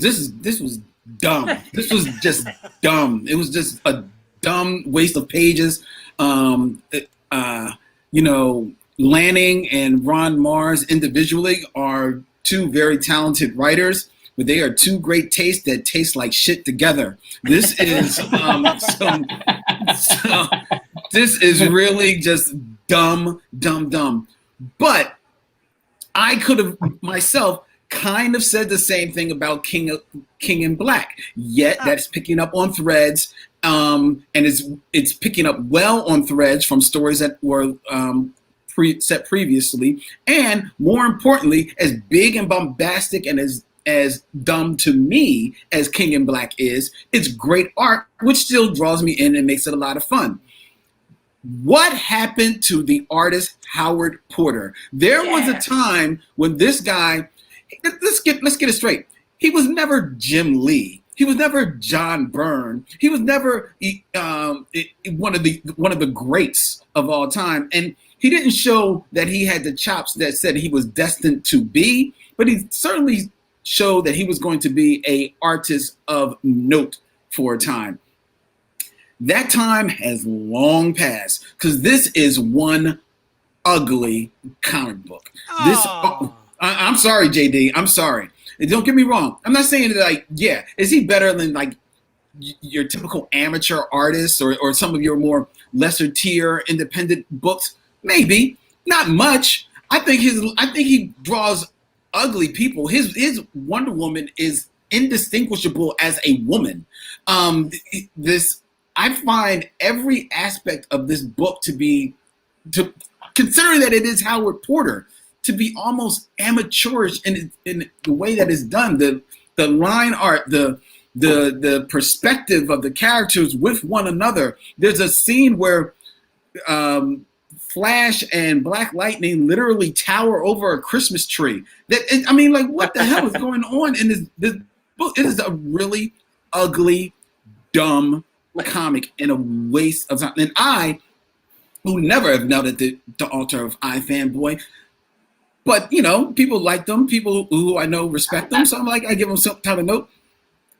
[SPEAKER 3] dumb. This was just dumb. It was just a dumb waste of pages. Lanning and Ron Mars individually are 2 very talented writers, but they are 2 great tastes that taste like shit together. This is this is really just dumb. But I could have myself kind of said the same thing about King in Black. Yet that's picking up on threads, and it's picking up well on threads from stories that were set previously, and more importantly, as big and bombastic and as as dumb to me as King in Black is. It's great art, which still draws me in and makes it a lot of fun. What happened to the artist Howard Porter? There was a time when this guy, let's get it straight. He was never Jim Lee. He was never John Byrne. He was never one of the greats of all time. And he didn't show that he had the chops that said he was destined to be, but he certainly showed that he was going to be an artist of note for a time. That time has long passed because this is one ugly comic book. I'm sorry, JD. I'm sorry. And don't get me wrong. I'm not saying that, is he better than your typical amateur artist or some of your more lesser tier independent books? Maybe. Not much. I think he draws ugly people. His Wonder Woman is indistinguishable as a woman. I find every aspect of this book considering that it is Howard Porter, to be almost amateurish in the way that it's done. The line art, the perspective of the characters with one another. There's a scene where Flash and Black Lightning literally tower over a Christmas tree. What the hell is going on in this book? It is a really ugly, dumb comic and a waste of time. And I, who never have knelt at the altar of iFanboy, but people like them, people who I know respect them, so I'm like, I give them some kind of note.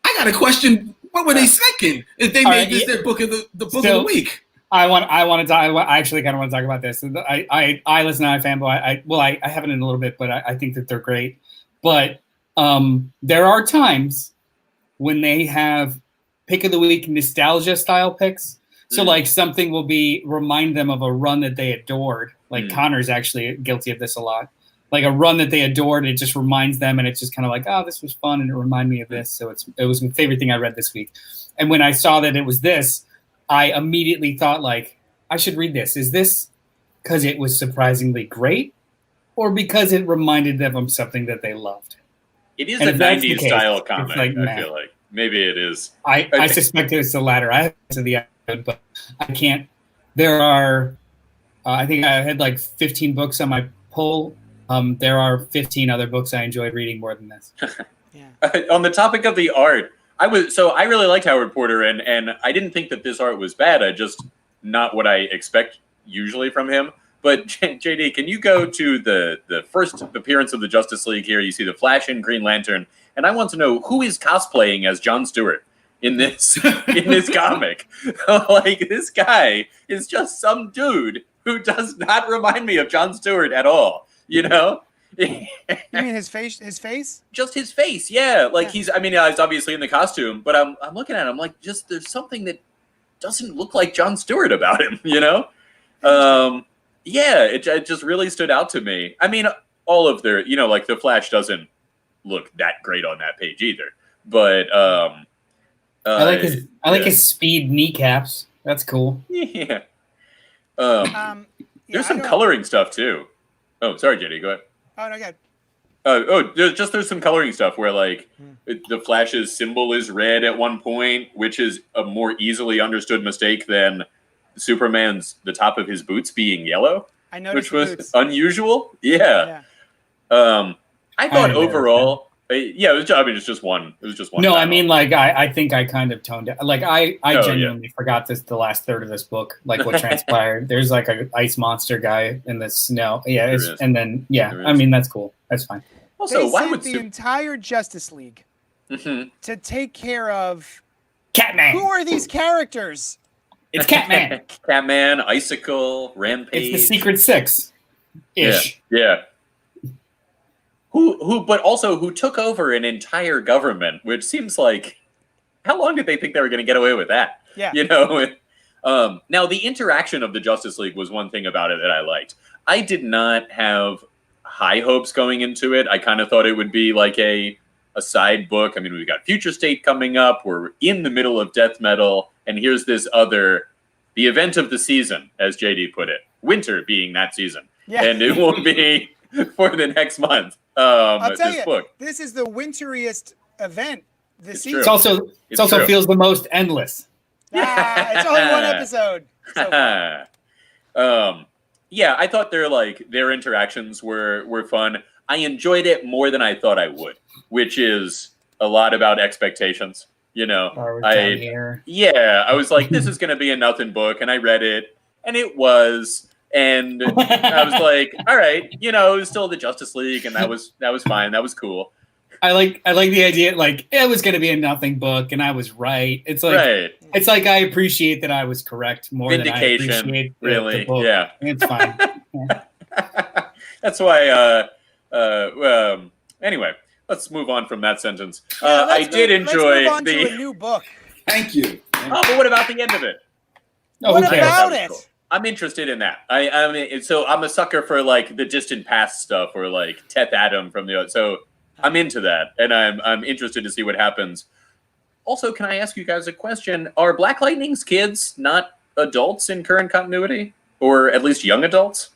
[SPEAKER 3] I got to question, what were they thinking if they made this their book of the book of the week? I
[SPEAKER 1] actually kind of want to talk about this. I listen to iFanboy. I haven't in a little bit, but I think that they're great. But there are times when they have pick of the week nostalgia style picks. So something will remind them of a run that they adored. Connor's actually guilty of this a lot. Like a run that they adored, it just reminds them, and it's just kind of like, oh, this was fun, and it reminded me of this. So it was my favorite thing I read this week. And when I saw that it was this, I immediately thought, I should read this. Is this because it was surprisingly great, or because it reminded them of something that they loved?
[SPEAKER 4] It is a 90s style comic, I feel like. Maybe it is.
[SPEAKER 1] I suspect it's the latter. I haven't to the episode, but I can't. There are, I think I had 15 books on my pull. There are 15 other books I enjoyed reading more than this.
[SPEAKER 4] On the topic of the art, I really liked Howard Porter, and I didn't think that this art was bad. I just not what I expect usually from him. But JD, can you go to the first appearance of the Justice League here? You see the Flash and Green Lantern, and I want to know who is cosplaying as Jon Stewart in this comic. This guy is just some dude who does not remind me of Jon Stewart at all. You
[SPEAKER 2] mean his face? His face?
[SPEAKER 4] Just his face, yeah. He's obviously in the costume, but I'm looking at him there's something that doesn't look like Jon Stewart about him, it just really stood out to me. I mean, all of their, the Flash doesn't look that great on that page either. But
[SPEAKER 1] I like his speed kneecaps. That's cool.
[SPEAKER 4] Yeah. There's some coloring stuff too. Oh, sorry, JD. Go ahead.
[SPEAKER 2] Oh, no, go ahead.
[SPEAKER 4] There's some coloring stuff where the Flash's symbol is red at one point, which is a more easily understood mistake than the top of his boots being yellow.
[SPEAKER 2] I noticed,
[SPEAKER 4] which was unusual. Yeah. I thought overall, it's just one. It was just one.
[SPEAKER 1] No, battle. I think I kind of toned down. I genuinely forgot the last third of this book, what transpired. There's an ice monster guy in the snow. Yeah, and then that's cool. That's fine.
[SPEAKER 2] Also, why would the entire Justice League to take care of
[SPEAKER 1] Catman?
[SPEAKER 2] Who are these characters?
[SPEAKER 1] It's Catman.
[SPEAKER 4] Catman, Icicle, Rampage.
[SPEAKER 1] It's the Secret Six-ish.
[SPEAKER 4] Yeah. Who took over an entire government, which seems like, how long did they think they were going to get away with that?
[SPEAKER 2] Yeah.
[SPEAKER 4] Now, the interaction of the Justice League was one thing about it that I liked. I did not have high hopes going into it. I kind of thought it would be a side book. I mean, we've got Future State coming up. We're in the middle of death metal. And here's this the event of the season, as JD put it. Winter being that season. Yeah. And it won't be for the next month.
[SPEAKER 2] I'll tell
[SPEAKER 4] this
[SPEAKER 2] you,
[SPEAKER 4] book.
[SPEAKER 2] this is the winteriest event this
[SPEAKER 4] It's
[SPEAKER 2] season.
[SPEAKER 4] true.
[SPEAKER 1] It also
[SPEAKER 4] true.
[SPEAKER 1] feels the most endless.
[SPEAKER 2] It's only one episode. So far.
[SPEAKER 4] Yeah, I thought their interactions were fun. I enjoyed it more than I thought I would, which is a lot about expectations. You know, I was like, this is going to be a nothing book, and I read it, and it was, and I was like, all right, you know, it was still the Justice League, and that was fine, that was cool.
[SPEAKER 1] I like the idea, like it was going to be a nothing book, and I was right. It's like It's like I appreciate that I was correct more than I appreciate the book.
[SPEAKER 4] Yeah,
[SPEAKER 1] it's fine.
[SPEAKER 4] That's why. Anyway, let's move on from that sentence. I did enjoy
[SPEAKER 2] let's move on to a new book.
[SPEAKER 3] Thank you.
[SPEAKER 4] Oh, but what about the end of it?
[SPEAKER 2] What about it?
[SPEAKER 4] Cool. I'm interested in that. I mean, so I'm a sucker for like the distant past stuff, or like Teth Adam from the. So I'm into that, and I'm interested to see what happens. Also, can I ask you guys a question? Are Black Lightning's kids not adults in current continuity, or at least young adults?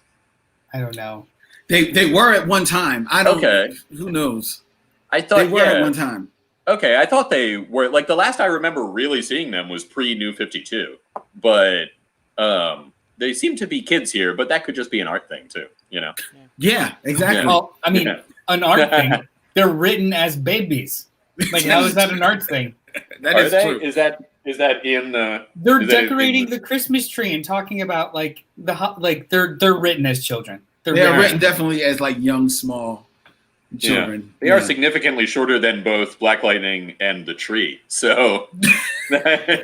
[SPEAKER 1] I don't know.
[SPEAKER 3] They were at one time. I don't.
[SPEAKER 4] Okay.
[SPEAKER 3] Who knows?
[SPEAKER 4] I thought
[SPEAKER 3] they were at one time.
[SPEAKER 4] Okay, I thought they were like the last I remember really seeing them was pre-New 52, but they seem to be kids here. But that could just be an art thing too, you know?
[SPEAKER 3] Yeah, exactly.
[SPEAKER 4] Yeah.
[SPEAKER 1] Well, I mean, an art thing. They're written as babies. Like, how is that an art thing?
[SPEAKER 3] That is true.
[SPEAKER 4] Is that in the?
[SPEAKER 1] They're decorating the Christmas tree and talking about like they're written as children.
[SPEAKER 3] They're written definitely as like young, small children.
[SPEAKER 4] Yeah. They are significantly shorter than both Black Lightning and the tree. So,
[SPEAKER 1] yeah.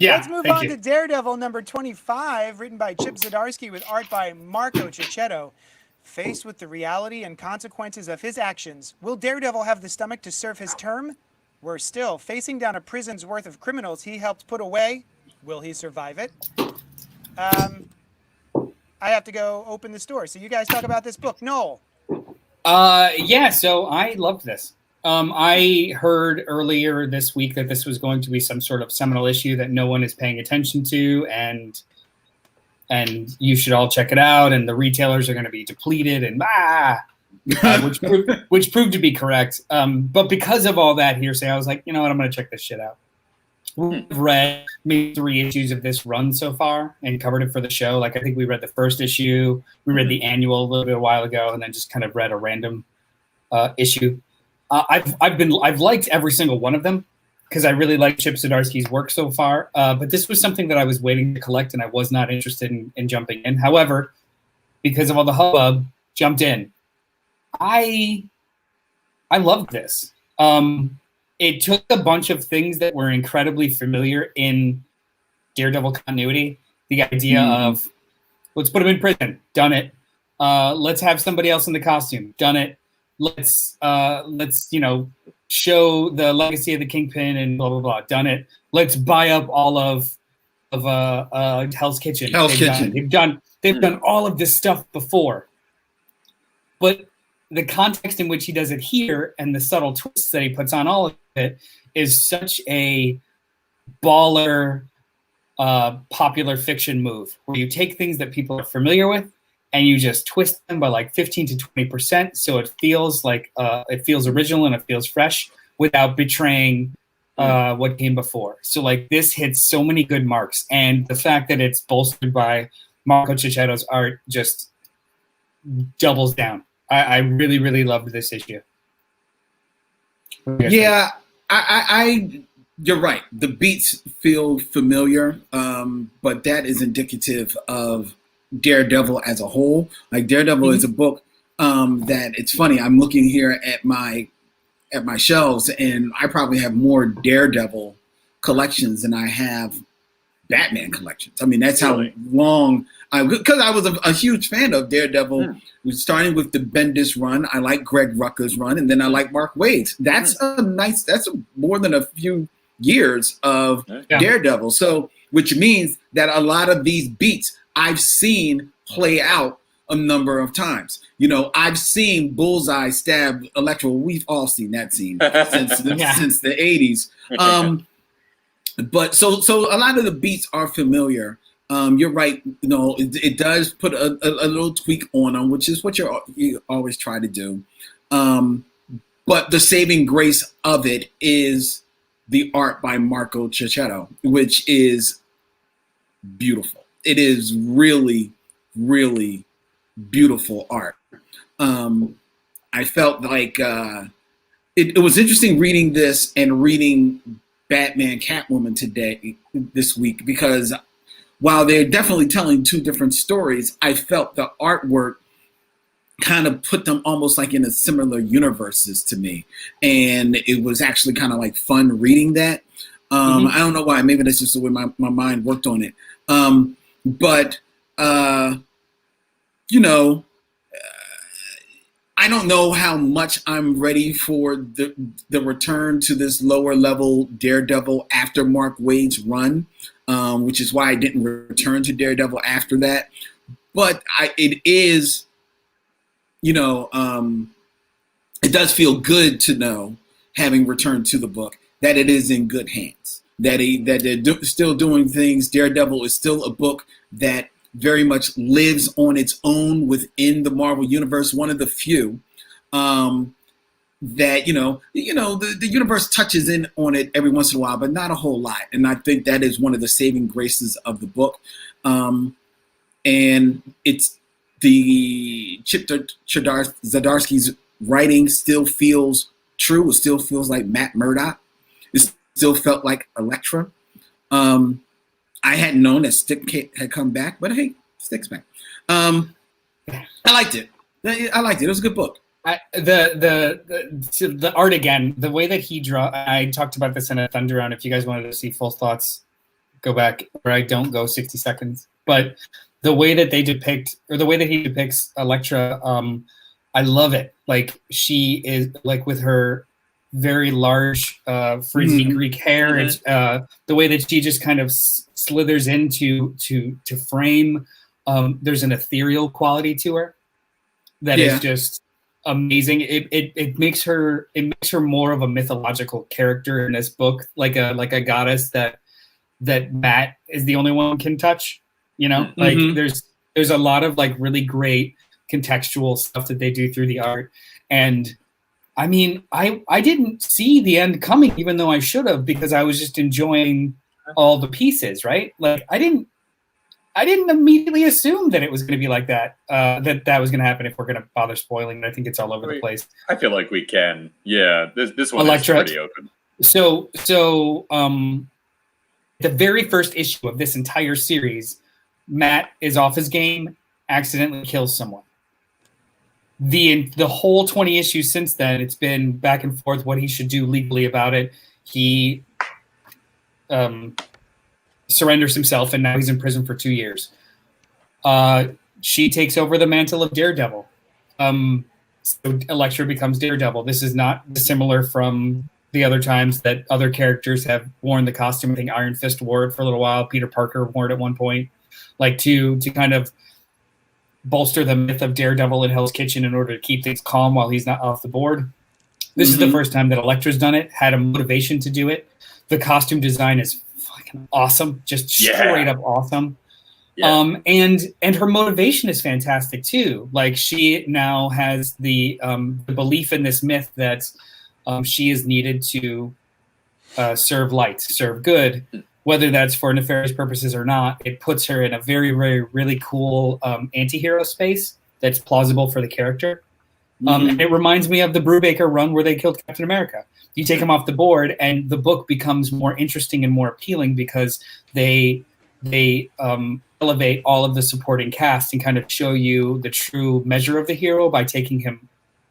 [SPEAKER 2] Let's move on to Daredevil number 25, written by Chip Zdarsky with art by Marco Cicchetto. Faced with the reality and consequences of his actions, will Daredevil have the stomach to serve his term? Worse still, facing down a prison's worth of criminals he helped put away, will he survive it? I have to go open the store. So you guys talk about this book. Noel.
[SPEAKER 1] Yeah, so I loved this. I heard earlier this week that this was going to be some sort of seminal issue that no one is paying attention to, and you should all check it out, and the retailers are going to be depleted, and which proved to be correct. But because of all that hearsay, I was like, you know what, I'm going to check this shit out. We've read maybe 3 issues of this run so far and covered it for the show. Like, I think we read the first issue, we read the annual a little bit a while ago, and then just kind of read a random issue. I've liked every single one of them because I really like Chip Zdarsky's work so far. But this was something that I was waiting to collect, and I was not interested in jumping in. However, because of all the hubbub, jumped in. I loved this. It took a bunch of things that were incredibly familiar in Daredevil continuity. The idea of, let's put him in prison, done it. Let's have somebody else in the costume, done it. Let's show the legacy of the Kingpin and blah blah blah, done it. Let's buy up all of Hell's Kitchen. They've done all of this stuff before, but the context in which he does it here and the subtle twists that he puts on all of it is such a baller popular fiction move where you take things that people are familiar with and you just twist them by like 15 to 20%. So it feels like it feels original and it feels fresh without betraying what came before. So like this hits so many good marks, and the fact that it's bolstered by Marco Cicchetto's art just doubles down. I really, really loved this issue.
[SPEAKER 3] Yeah, I you're right. The beats feel familiar, but that is indicative of Daredevil as a whole. Like Daredevil is a book that it's funny. I'm looking here at my shelves, and I probably have more Daredevil collections than I have Batman collections. I mean, that's how long because I was a huge fan of Daredevil. Starting with the Bendis run, I like Greg Rucka's run, and then I like Mark Waid's. That's more than a few years of Daredevil. So, which means that a lot of these beats I've seen play out a number of times. You know, I've seen Bullseye stab Electro. We've all seen that scene since the 80s. But so a lot of the beats are familiar. You're right. You know, it does put a little tweak on them, which is what you always try to do. But the saving grace of it is the art by Marco Cicchetto, which is beautiful. It is really, really beautiful art. I felt like it was interesting reading this and reading Batman Catwoman this week, because while they're definitely telling two different stories, I felt the artwork kind of put them almost like in a similar universes to me. And it was actually kind of like fun reading that. I don't know why. Maybe that's just the way my mind worked on it. You know, I don't know how much I'm ready for the return to this lower level Daredevil after Mark Waid's run, which is why I didn't return to Daredevil after that. But it is, you know, it does feel good to know, having returned to the book, that it is in good hands, that they're still doing things. Daredevil is still a book that very much lives on its own within the Marvel Universe. One of the few that, you know, the universe touches in on it every once in a while, but not a whole lot. And I think that is one of the saving graces of the book. And it's the Chip Zdarsky's writing still feels true. It still feels like Matt Murdock. It still felt like Elektra. I hadn't known that Stick had come back, but hey, Stick's back. I liked it. I liked it. It was a good book.
[SPEAKER 1] The art again, the way that he draw. I talked about this in a Thunder Round. If you guys wanted to see full thoughts, go back where I don't go 60 seconds. But the way that they depict, or the way that he depicts Elektra, I love it. Like, she is like with her very large frizzy Greek hair. It's the way that she just kind of slithers into to frame. There's an ethereal quality to her that is just amazing. It makes her more of a mythological character in this book, like a goddess that Matt is the only one who can touch. You know, like there's a lot of like really great contextual stuff that they do through the art. And I mean, I didn't see the end coming, even though I should have, because I was just enjoying all the pieces, right? Like I didn't immediately assume that it was going to be like that, that was going to happen, if we're going to bother spoiling. I think it's all over the place.
[SPEAKER 4] I feel like we can. Yeah, this one
[SPEAKER 1] Elektra,
[SPEAKER 4] is pretty open.
[SPEAKER 1] So the very first issue of this entire series, Matt is off his game, accidentally kills someone. The whole 20 issues since then, it's been back and forth what he should do legally about it. He surrenders himself, and now he's in prison for 2 years. She takes over the mantle of Daredevil. So Elektra becomes Daredevil. This is not dissimilar from the other times that other characters have worn the costume. I think Iron Fist wore it for a little while. Peter Parker wore it at one point, like to kind of bolster the myth of Daredevil in Hell's Kitchen in order to keep things calm while he's not off the board. This is the first time that Elektra's done it, had a motivation to do it. The costume design is fucking awesome, just straight up awesome. Yeah. And her motivation is fantastic too. Like, she now has the belief in this myth that she is needed to serve light, serve good. Whether that's for nefarious purposes or not, it puts her in a very, very, really cool anti-hero space that's plausible for the character. And it reminds me of the Brubaker run where they killed Captain America. You take him off the board, and the book becomes more interesting and more appealing because they elevate all of the supporting cast and kind of show you the true measure of the hero by taking him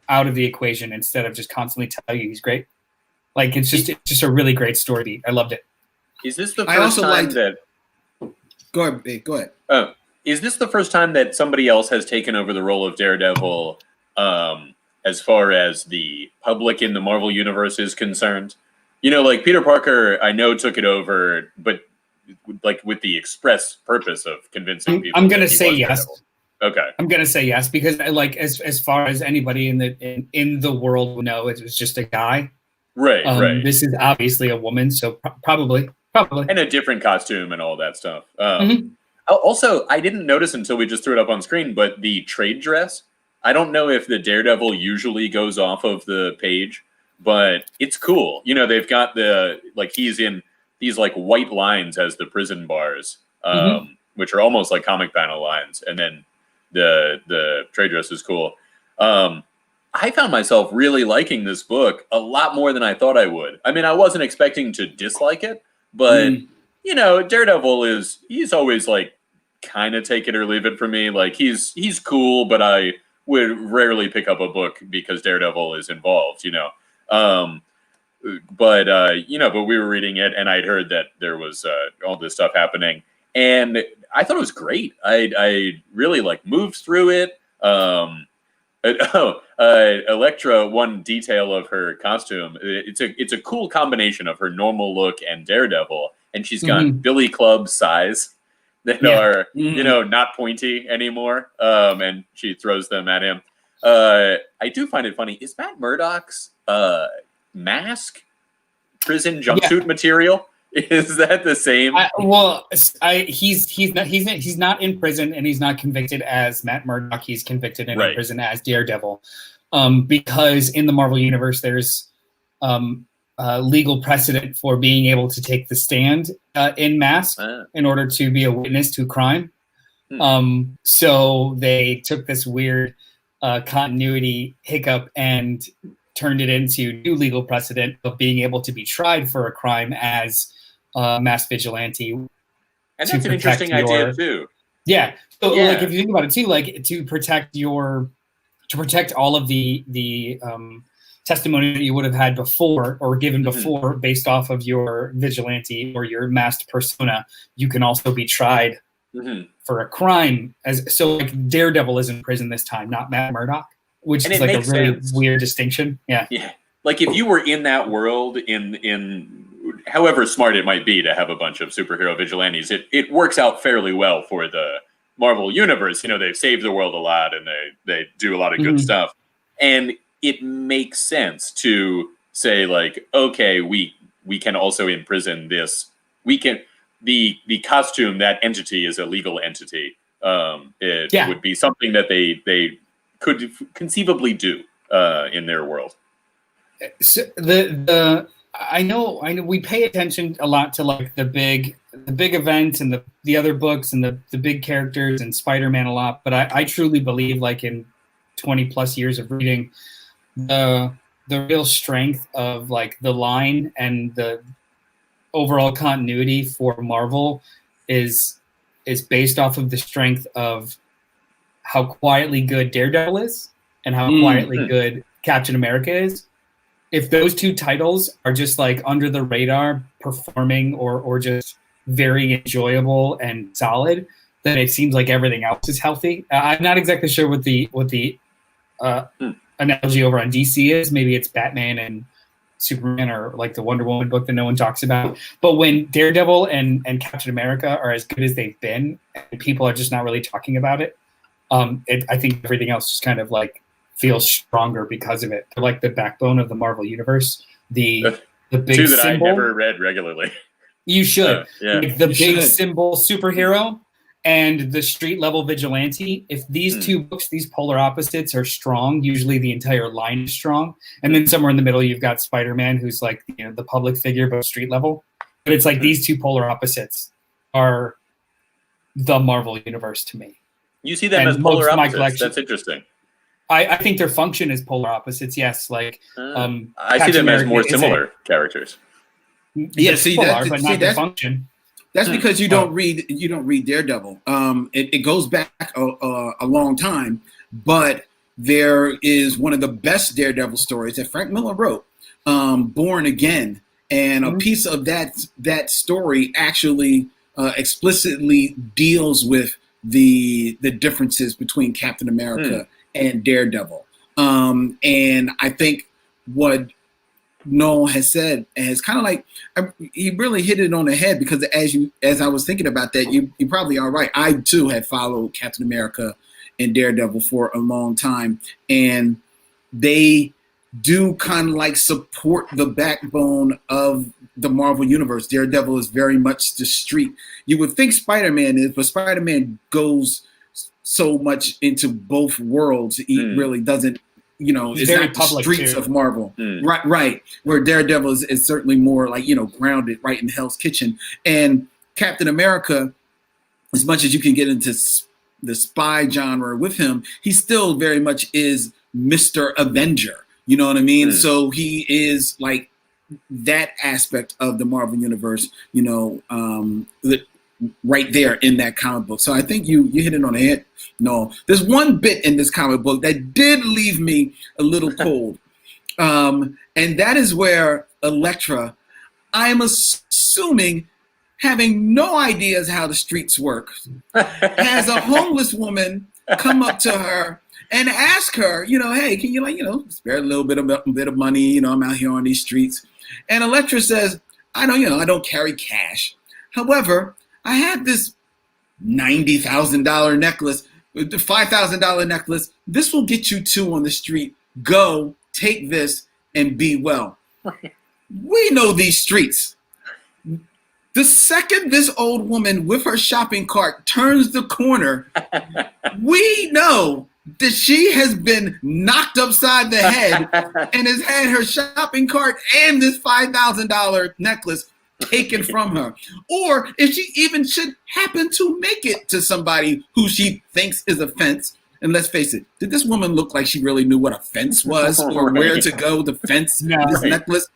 [SPEAKER 1] out of the equation instead of just constantly telling you he's great. Like, it's just a really great story beat. I loved it.
[SPEAKER 4] Is this the first time that...
[SPEAKER 3] Go ahead.
[SPEAKER 4] Is this the first time that somebody else has taken over the role of Daredevil as far as the public in the Marvel Universe is concerned? You know, like, Peter Parker, I know, took it over, but like with the express purpose of convincing people.
[SPEAKER 1] I'm going to say yes.
[SPEAKER 4] Daredevil. Okay.
[SPEAKER 1] I'm going to say yes, because like as far as anybody in the world will know, it was just a guy.
[SPEAKER 4] Right, right.
[SPEAKER 1] This is obviously a woman, so probably.
[SPEAKER 4] And a different costume and all that stuff. Also, I didn't notice until we just threw it up on screen, but the trade dress, I don't know if the Daredevil usually goes off of the page, but it's cool. You know, they've got he's in these like white lines as the prison bars, which are almost like comic panel lines. And then the trade dress is cool. I found myself really liking this book a lot more than I thought I would. I mean, I wasn't expecting to dislike it, but you know, Daredevil he's always like kind of take it or leave it for me. Like he's cool, but I would rarely pick up a book because Daredevil is involved, you know. But we were reading it and I'd heard that there was all this stuff happening and I thought it was great. I really like moved through it. Elektra, one detail of her costume, it's a cool combination of her normal look and Daredevil, and she's got billy club size that are not pointy anymore, and she throws them at him. I do find it funny. Is Matt Murdock's mask prison jumpsuit material? Is that the same?
[SPEAKER 1] He's not in prison and he's not convicted as Matt Murdock. He's convicted and in prison as Daredevil, because in the Marvel universe there's legal precedent for being able to take the stand in mask in order to be a witness to crime. So they took this weird continuity hiccup and turned it into new legal precedent of being able to be tried for a crime as mass vigilante.
[SPEAKER 4] And that's an interesting idea too.
[SPEAKER 1] Yeah. So like if you think about it too, like to protect all of the testimony that you would have had before or given before based off of your vigilante or your masked persona, you can also be tried for a crime. So like Daredevil is in prison this time, not Matt Murdock, which is like a really weird distinction. Yeah.
[SPEAKER 4] Yeah. Like if you were in that world in however smart it might be to have a bunch of superhero vigilantes, it works out fairly well for the Marvel universe. You know, they've saved the world a lot and they do a lot of good stuff. And it makes sense to say like, okay, we can also imprison this. We can the costume, that entity is a legal entity. It would be something that they could conceivably do in their world.
[SPEAKER 1] So I know we pay attention a lot to like the big events and the other books and the big characters and Spider-Man a lot, but I truly believe like in 20 plus years of reading, the real strength of like the line and the overall continuity for Marvel is based off of the strength of how quietly good Daredevil is and how quietly good Captain America is. If those two titles are just like under the radar performing or just very enjoyable and solid, then it seems like everything else is healthy. I'm not exactly sure what the analogy over on DC is. Maybe it's Batman and Superman or like the Wonder Woman book that no one talks about. But when Daredevil and Captain America are as good as they've been and people are just not really talking about it, I think everything else just kind of like feels stronger because of it. They're like the backbone of the Marvel universe. The big
[SPEAKER 4] two that
[SPEAKER 1] symbol,
[SPEAKER 4] I never read regularly.
[SPEAKER 1] You should. Like the big
[SPEAKER 3] should.
[SPEAKER 1] symbol superhero and the street level vigilante. If these two books, these polar opposites are strong, usually the entire line is strong. And then somewhere in the middle, you've got Spider-Man, who's like, you know, the public figure, but street level. But it's like these two polar opposites are the Marvel universe to me.
[SPEAKER 4] You see them
[SPEAKER 1] And
[SPEAKER 4] as polar
[SPEAKER 1] most of my
[SPEAKER 4] opposites.
[SPEAKER 1] collection-
[SPEAKER 4] That's interesting.
[SPEAKER 1] I think their function is polar opposites. Yes, like
[SPEAKER 4] I see them as more similar characters.
[SPEAKER 3] Yeah, see
[SPEAKER 1] polar,
[SPEAKER 3] that,
[SPEAKER 1] but
[SPEAKER 3] see,
[SPEAKER 1] not their
[SPEAKER 3] that's,
[SPEAKER 1] function.
[SPEAKER 3] that's because you don't read Daredevil. It goes back a long time, but there is one of the best Daredevil stories that Frank Miller wrote, Born Again, and a piece of that story actually explicitly deals with the differences between Captain America and Daredevil. And I think what Noel has said has kind of like he really hit it on the head, because as I was thinking about that, you probably are right. I too had followed Captain America and Daredevil for a long time, and they do kind of like support the backbone of the Marvel Universe. Daredevil is very much the street. You would think Spider-Man is, but Spider-Man goes so much into both worlds. He really doesn't,
[SPEAKER 1] He's
[SPEAKER 3] it's
[SPEAKER 1] very
[SPEAKER 3] not the
[SPEAKER 1] public,
[SPEAKER 3] streets
[SPEAKER 1] too.
[SPEAKER 3] of Marvel. Right. Where Daredevil is certainly more like, grounded right in Hell's Kitchen. And Captain America, as much as you can get into the spy genre with him, he still very much is Mr. Avenger. You know what I mean? So he is like that aspect of the Marvel Universe, right there in that comic book. So I think you hit it on the head. No, there's one bit in this comic book that did leave me a little cold. And that is where Elektra, I'm assuming, having no ideas how the streets work, has a homeless woman come up to her and ask her, hey, can you spare a little bit of money? I'm out here on these streets. And Elektra says, I don't carry cash. However, I have this $90,000 necklace, the $5,000 necklace. This will get you two on the street. Go, take this, and be well. We know these streets. The second this old woman with her shopping cart turns the corner, we know that she has been knocked upside the head and has had her shopping cart and this $5,000 necklace taken from her. Or if she even should happen to make it to somebody who she thinks is a fence. And let's face it, did this woman look like she really knew what a fence was or where to go to fence this necklace?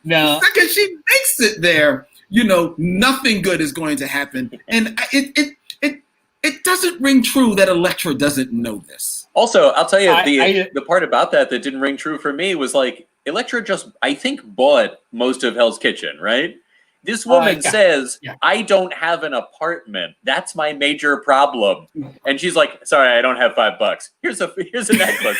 [SPEAKER 1] No.
[SPEAKER 3] The second she makes it there, nothing good is going to happen. And it doesn't ring true that Elektra doesn't know this.
[SPEAKER 4] Also, I'll tell you, the part about that didn't ring true for me was like, Elektra just, I think, bought most of Hell's Kitchen, right? This woman says, I don't have an apartment. That's my major problem. And she's like, sorry, I don't have $5. Here's a necklace.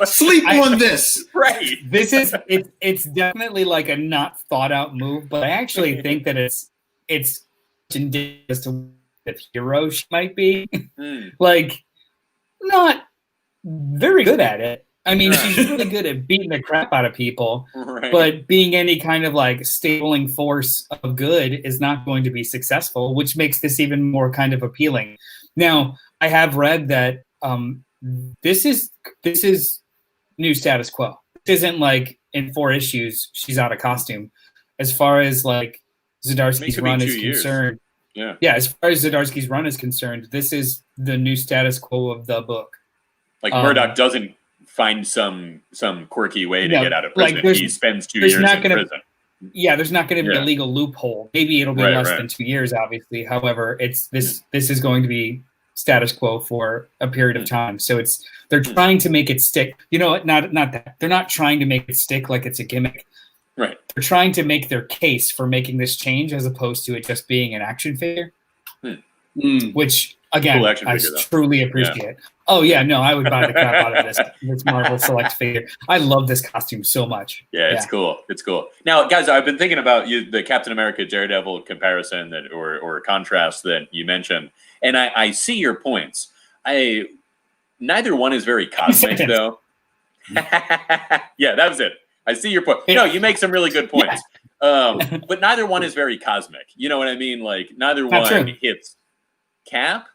[SPEAKER 3] Sleep on this.
[SPEAKER 4] Right.
[SPEAKER 1] It's definitely like a not thought out move, but I actually think that it's indicative to the hero she might be. Like, not very good at it. I mean, she's really good at beating the crap out of people, but being any kind of like stabling force of good is not going to be successful, which makes this even more kind of appealing. Now, I have read that this is new status quo. This isn't like in 4 issues she's out of costume. As far as like Zdarsky's run is concerned, as far as Zdarsky's run is concerned, this is the new status quo of the book.
[SPEAKER 4] Like Murdoch doesn't find some quirky way to get out of prison. Like he spends 2 years in prison.
[SPEAKER 1] Yeah, there's not going to be a legal loophole. Maybe it'll be less than 2 years, obviously. However, this is going to be status quo for a period of time. So they're trying to make it stick. You know what? Not that. They're not trying to make it stick like it's a gimmick.
[SPEAKER 4] Right.
[SPEAKER 1] They're trying to make their case for making this change as opposed to it just being an action figure. Which again, cool I truly appreciate. Oh yeah, no, I would buy the crap out of this Marvel Select figure. I love this costume so much.
[SPEAKER 4] Yeah, it's cool. It's cool. Now, guys, I've been thinking about the Captain America Daredevil comparison or contrast that you mentioned, and I see your points. Neither one is very cosmic though. Yeah, that was it. I see your point. No, you make some really good points. But neither one is very cosmic. You know what I mean? Like neither one hits Cap.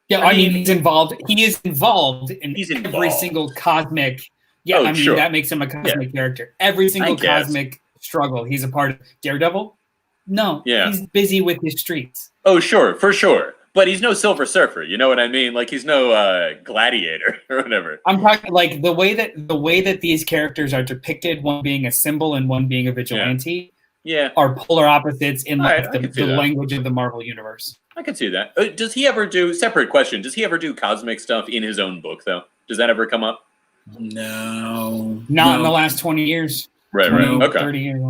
[SPEAKER 1] Yeah, I mean he's involved. He is involved in every single cosmic. Yeah, I mean that makes him a cosmic character. Every single cosmic struggle, he's a part of. Daredevil? No, he's busy with his streets.
[SPEAKER 4] Oh, sure, for sure. But he's no Silver Surfer. You know what I mean? Like he's no gladiator or whatever.
[SPEAKER 1] I'm talking like the way that these characters are depicted, one being a symbol and one being a vigilante. Are polar opposites in like the language of the Marvel universe.
[SPEAKER 4] I can see that. Does he ever do, separate question, does he ever do cosmic stuff in his own book, though? Does that ever come up?
[SPEAKER 3] No.
[SPEAKER 1] Not in the last 20 years.
[SPEAKER 4] Right. Okay.
[SPEAKER 1] 30 years.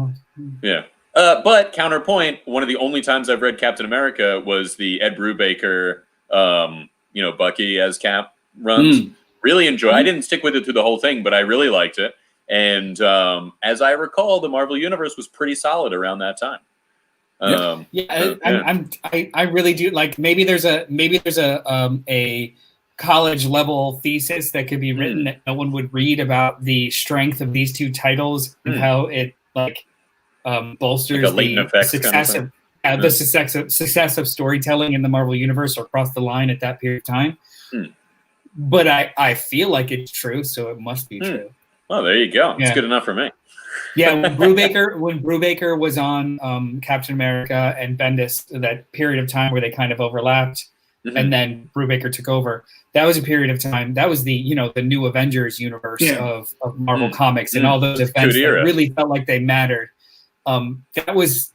[SPEAKER 4] Yeah. But counterpoint, one of the only times I've read Captain America was the Ed Brubaker, Bucky as Cap runs. Really enjoy. I didn't stick with it through the whole thing, but I really liked it. And as I recall, the Marvel Universe was pretty solid around that time.
[SPEAKER 1] I really do like. Maybe there's a college level thesis that could be written that no one would read about the strength of these two titles and how it bolsters
[SPEAKER 4] Like a latent effects
[SPEAKER 1] success
[SPEAKER 4] kind
[SPEAKER 1] of the success of storytelling in the Marvel universe or across the line at that period of time. But I feel like it's true, so it must be true.
[SPEAKER 4] Well, there you go. It's good enough for me.
[SPEAKER 1] Yeah, when Brubaker was on Captain America and Bendis, that period of time where they kind of overlapped, and then Brubaker took over. That was a period of time. That was the the new Avengers universe of Marvel Comics, and all those events that really felt like they mattered. That was,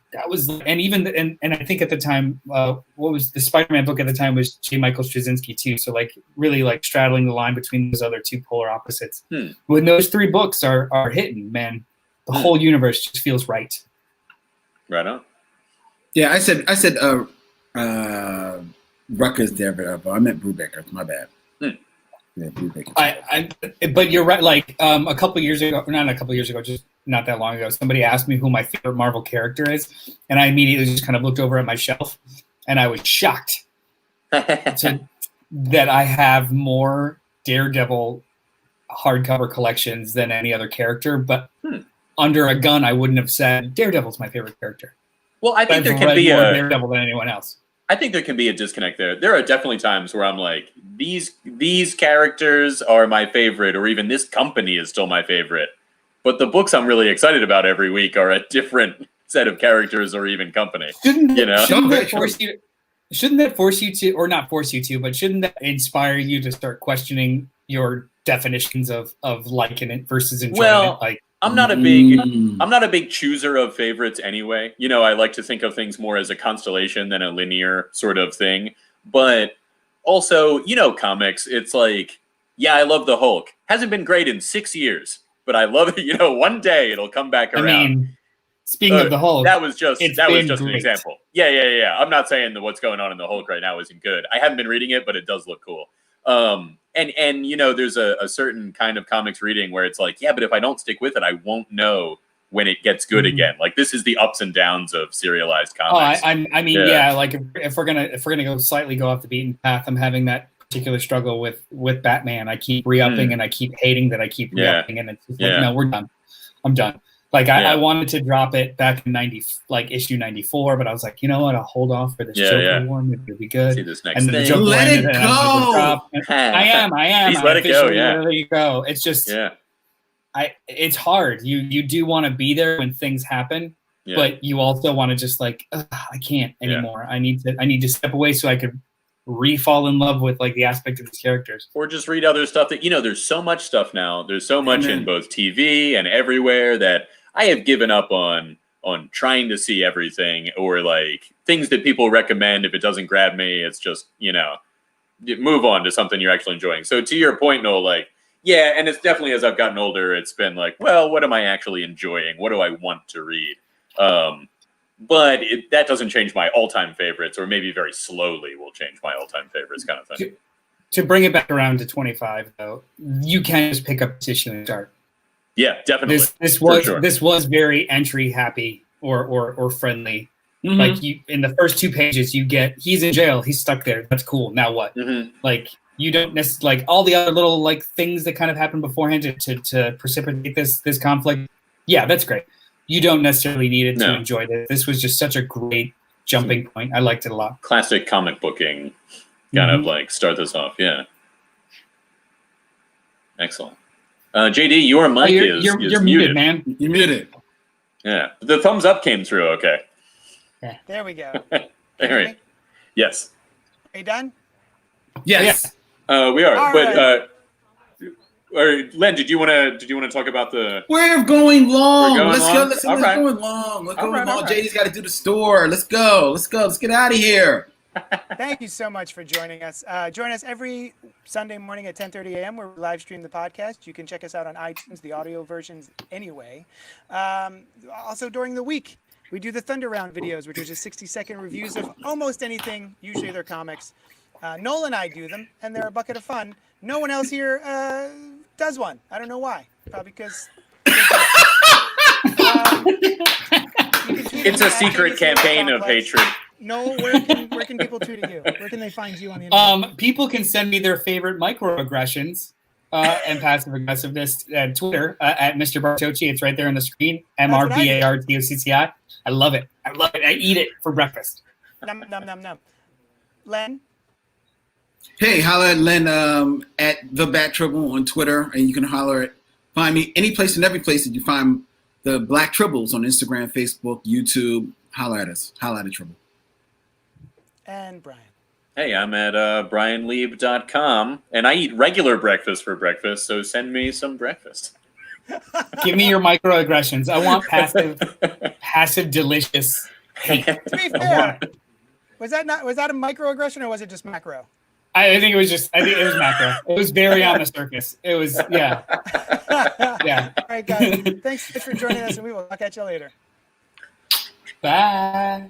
[SPEAKER 1] and even and I think at the time, what was the Spider-Man book at the time was J. Michael Straczynski too. So like really like straddling the line between those other two polar opposites. When those three books are hitting, man, the whole universe just feels right.
[SPEAKER 4] Right on.
[SPEAKER 3] Yeah, I said Ruckus there, but I meant Brubaker. My bad. Yeah, Brubaker.
[SPEAKER 1] But you're right. Like a couple years ago, not a couple years ago, just not that long ago, somebody asked me who my favorite Marvel character is, and I immediately just kind of looked over at my shelf, and I was shocked that I have more Daredevil hardcover collections than any other character. But under a gun, I wouldn't have said Daredevil's my favorite character.
[SPEAKER 4] Well, I think there can
[SPEAKER 1] read
[SPEAKER 4] be
[SPEAKER 1] more
[SPEAKER 4] a
[SPEAKER 1] Daredevil than anyone else.
[SPEAKER 4] I think there can be a disconnect there. There are definitely times where I'm like, these characters are my favorite, or even this company is still my favorite. But the books I'm really excited about every week are a different set of characters or even company. Shouldn't
[SPEAKER 1] that force you to, or not force you to, but shouldn't that inspire you to start questioning your definitions of liking it versus enjoying it? Like,
[SPEAKER 4] I'm not a big chooser of favorites anyway. I like to think of things more as a constellation than a linear sort of thing. But also, comics, it's like, yeah, I love the Hulk. Hasn't been great in 6 years, but I love it. One day it'll come back around. I mean,
[SPEAKER 1] speaking of the Hulk,
[SPEAKER 4] that was just an example. Yeah. I'm not saying that what's going on in the Hulk right now isn't good. I haven't been reading it, but it does look cool. And there's a certain kind of comics reading where it's like, yeah, but if I don't stick with it, I won't know when it gets good again. Like, this is the ups and downs of serialized comics.
[SPEAKER 1] Like if we're gonna go off the beaten path, I'm having that particular struggle with Batman. I keep re-upping and I keep hating that I keep re-upping, and it's just like, no, we're done. I'm done. Like I wanted to drop it back in issue 94, but I was like, you know what? I'll hold off for this Joker one. It'll be good.
[SPEAKER 4] See this next thing.
[SPEAKER 3] Let it go.
[SPEAKER 1] I am.
[SPEAKER 4] Please let it go. Yeah.
[SPEAKER 1] There you go. It's just, it's hard. You do want to be there when things happen, but you also want to just like, I can't anymore. I need to step away so I could re-fall in love with like the aspect of these characters,
[SPEAKER 4] or just read other stuff that there's so much stuff now. There's so much in both TV and everywhere that I have given up on trying to see everything, or like things that people recommend. If it doesn't grab me, it's just, move on to something you're actually enjoying. So to your point, Noel, like, yeah, and it's definitely, as I've gotten older, it's been like, well, what am I actually enjoying? What do I want to read? But that doesn't change my all-time favorites, or maybe very slowly will change my all-time favorites kind of thing.
[SPEAKER 1] To bring it back around to 25, though, you can just pick up this issue and start.
[SPEAKER 4] Yeah, definitely.
[SPEAKER 1] This was very entry happy or friendly. Like in the first 2 pages, you get he's in jail, he's stuck there. That's cool. Now what? Like you don't necessarily like all the other little like things that kind of happen beforehand to precipitate this conflict. Yeah, that's great. You don't necessarily need it to enjoy this. This was just such a great jumping point. I liked it a lot.
[SPEAKER 4] Classic comic booking, kind of like start this off. Yeah. Excellent. JD, your mic is muted,
[SPEAKER 1] man.
[SPEAKER 3] You muted.
[SPEAKER 4] Yeah, the thumbs up came through. Okay.
[SPEAKER 2] Yeah. There we go.
[SPEAKER 4] Right. Yes.
[SPEAKER 2] Are you done?
[SPEAKER 3] Yes.
[SPEAKER 4] We are.
[SPEAKER 2] All
[SPEAKER 4] but Len, did you want to talk about the?
[SPEAKER 3] We're going long. Let's go. Let's
[SPEAKER 4] All right.
[SPEAKER 3] going long. Let's go long.
[SPEAKER 4] All right.
[SPEAKER 3] JD's got to do the store. Let's go. Let's get out of here.
[SPEAKER 2] Thank you so much for joining us. Join us every Sunday morning at 10:30 a.m. where we live stream the podcast. You can check us out on iTunes, the audio versions anyway. Also during the week, we do the Thunder Round videos, which are just 60-second reviews of almost anything. Usually they're comics. Noel and I do them, and they're a bucket of fun. No one else here does one. I don't know why. Probably because
[SPEAKER 4] it's a secret campaign of hatred.
[SPEAKER 2] Noel, where can people tweet at you? Where can they find you on the internet?
[SPEAKER 1] People can send me their favorite microaggressions and passive aggressiveness at Twitter at Mr. Bartocci. It's right there on the screen. MRBARTOCCI. I love it. I love it. I eat it for breakfast.
[SPEAKER 2] Num, num, num, num. Len?
[SPEAKER 3] Hey, holler at Len at the Bat Tribble on Twitter, and you can find me any place and every place that you find the Black Tribbles on Instagram, Facebook, YouTube. Holler at us. Holler at the Tribble.
[SPEAKER 2] And Brian.
[SPEAKER 4] Hey, I'm at brianlieb.com, and I eat regular breakfast for breakfast, so send me some breakfast.
[SPEAKER 1] Give me your microaggressions. I want passive, delicious hate.
[SPEAKER 2] To be fair, was that a microaggression or was it just macro?
[SPEAKER 1] I think it was macro. It was very on the surface. It was, yeah. Yeah.
[SPEAKER 2] All right, guys. Thanks for joining us, and we will catch you later.
[SPEAKER 1] Bye.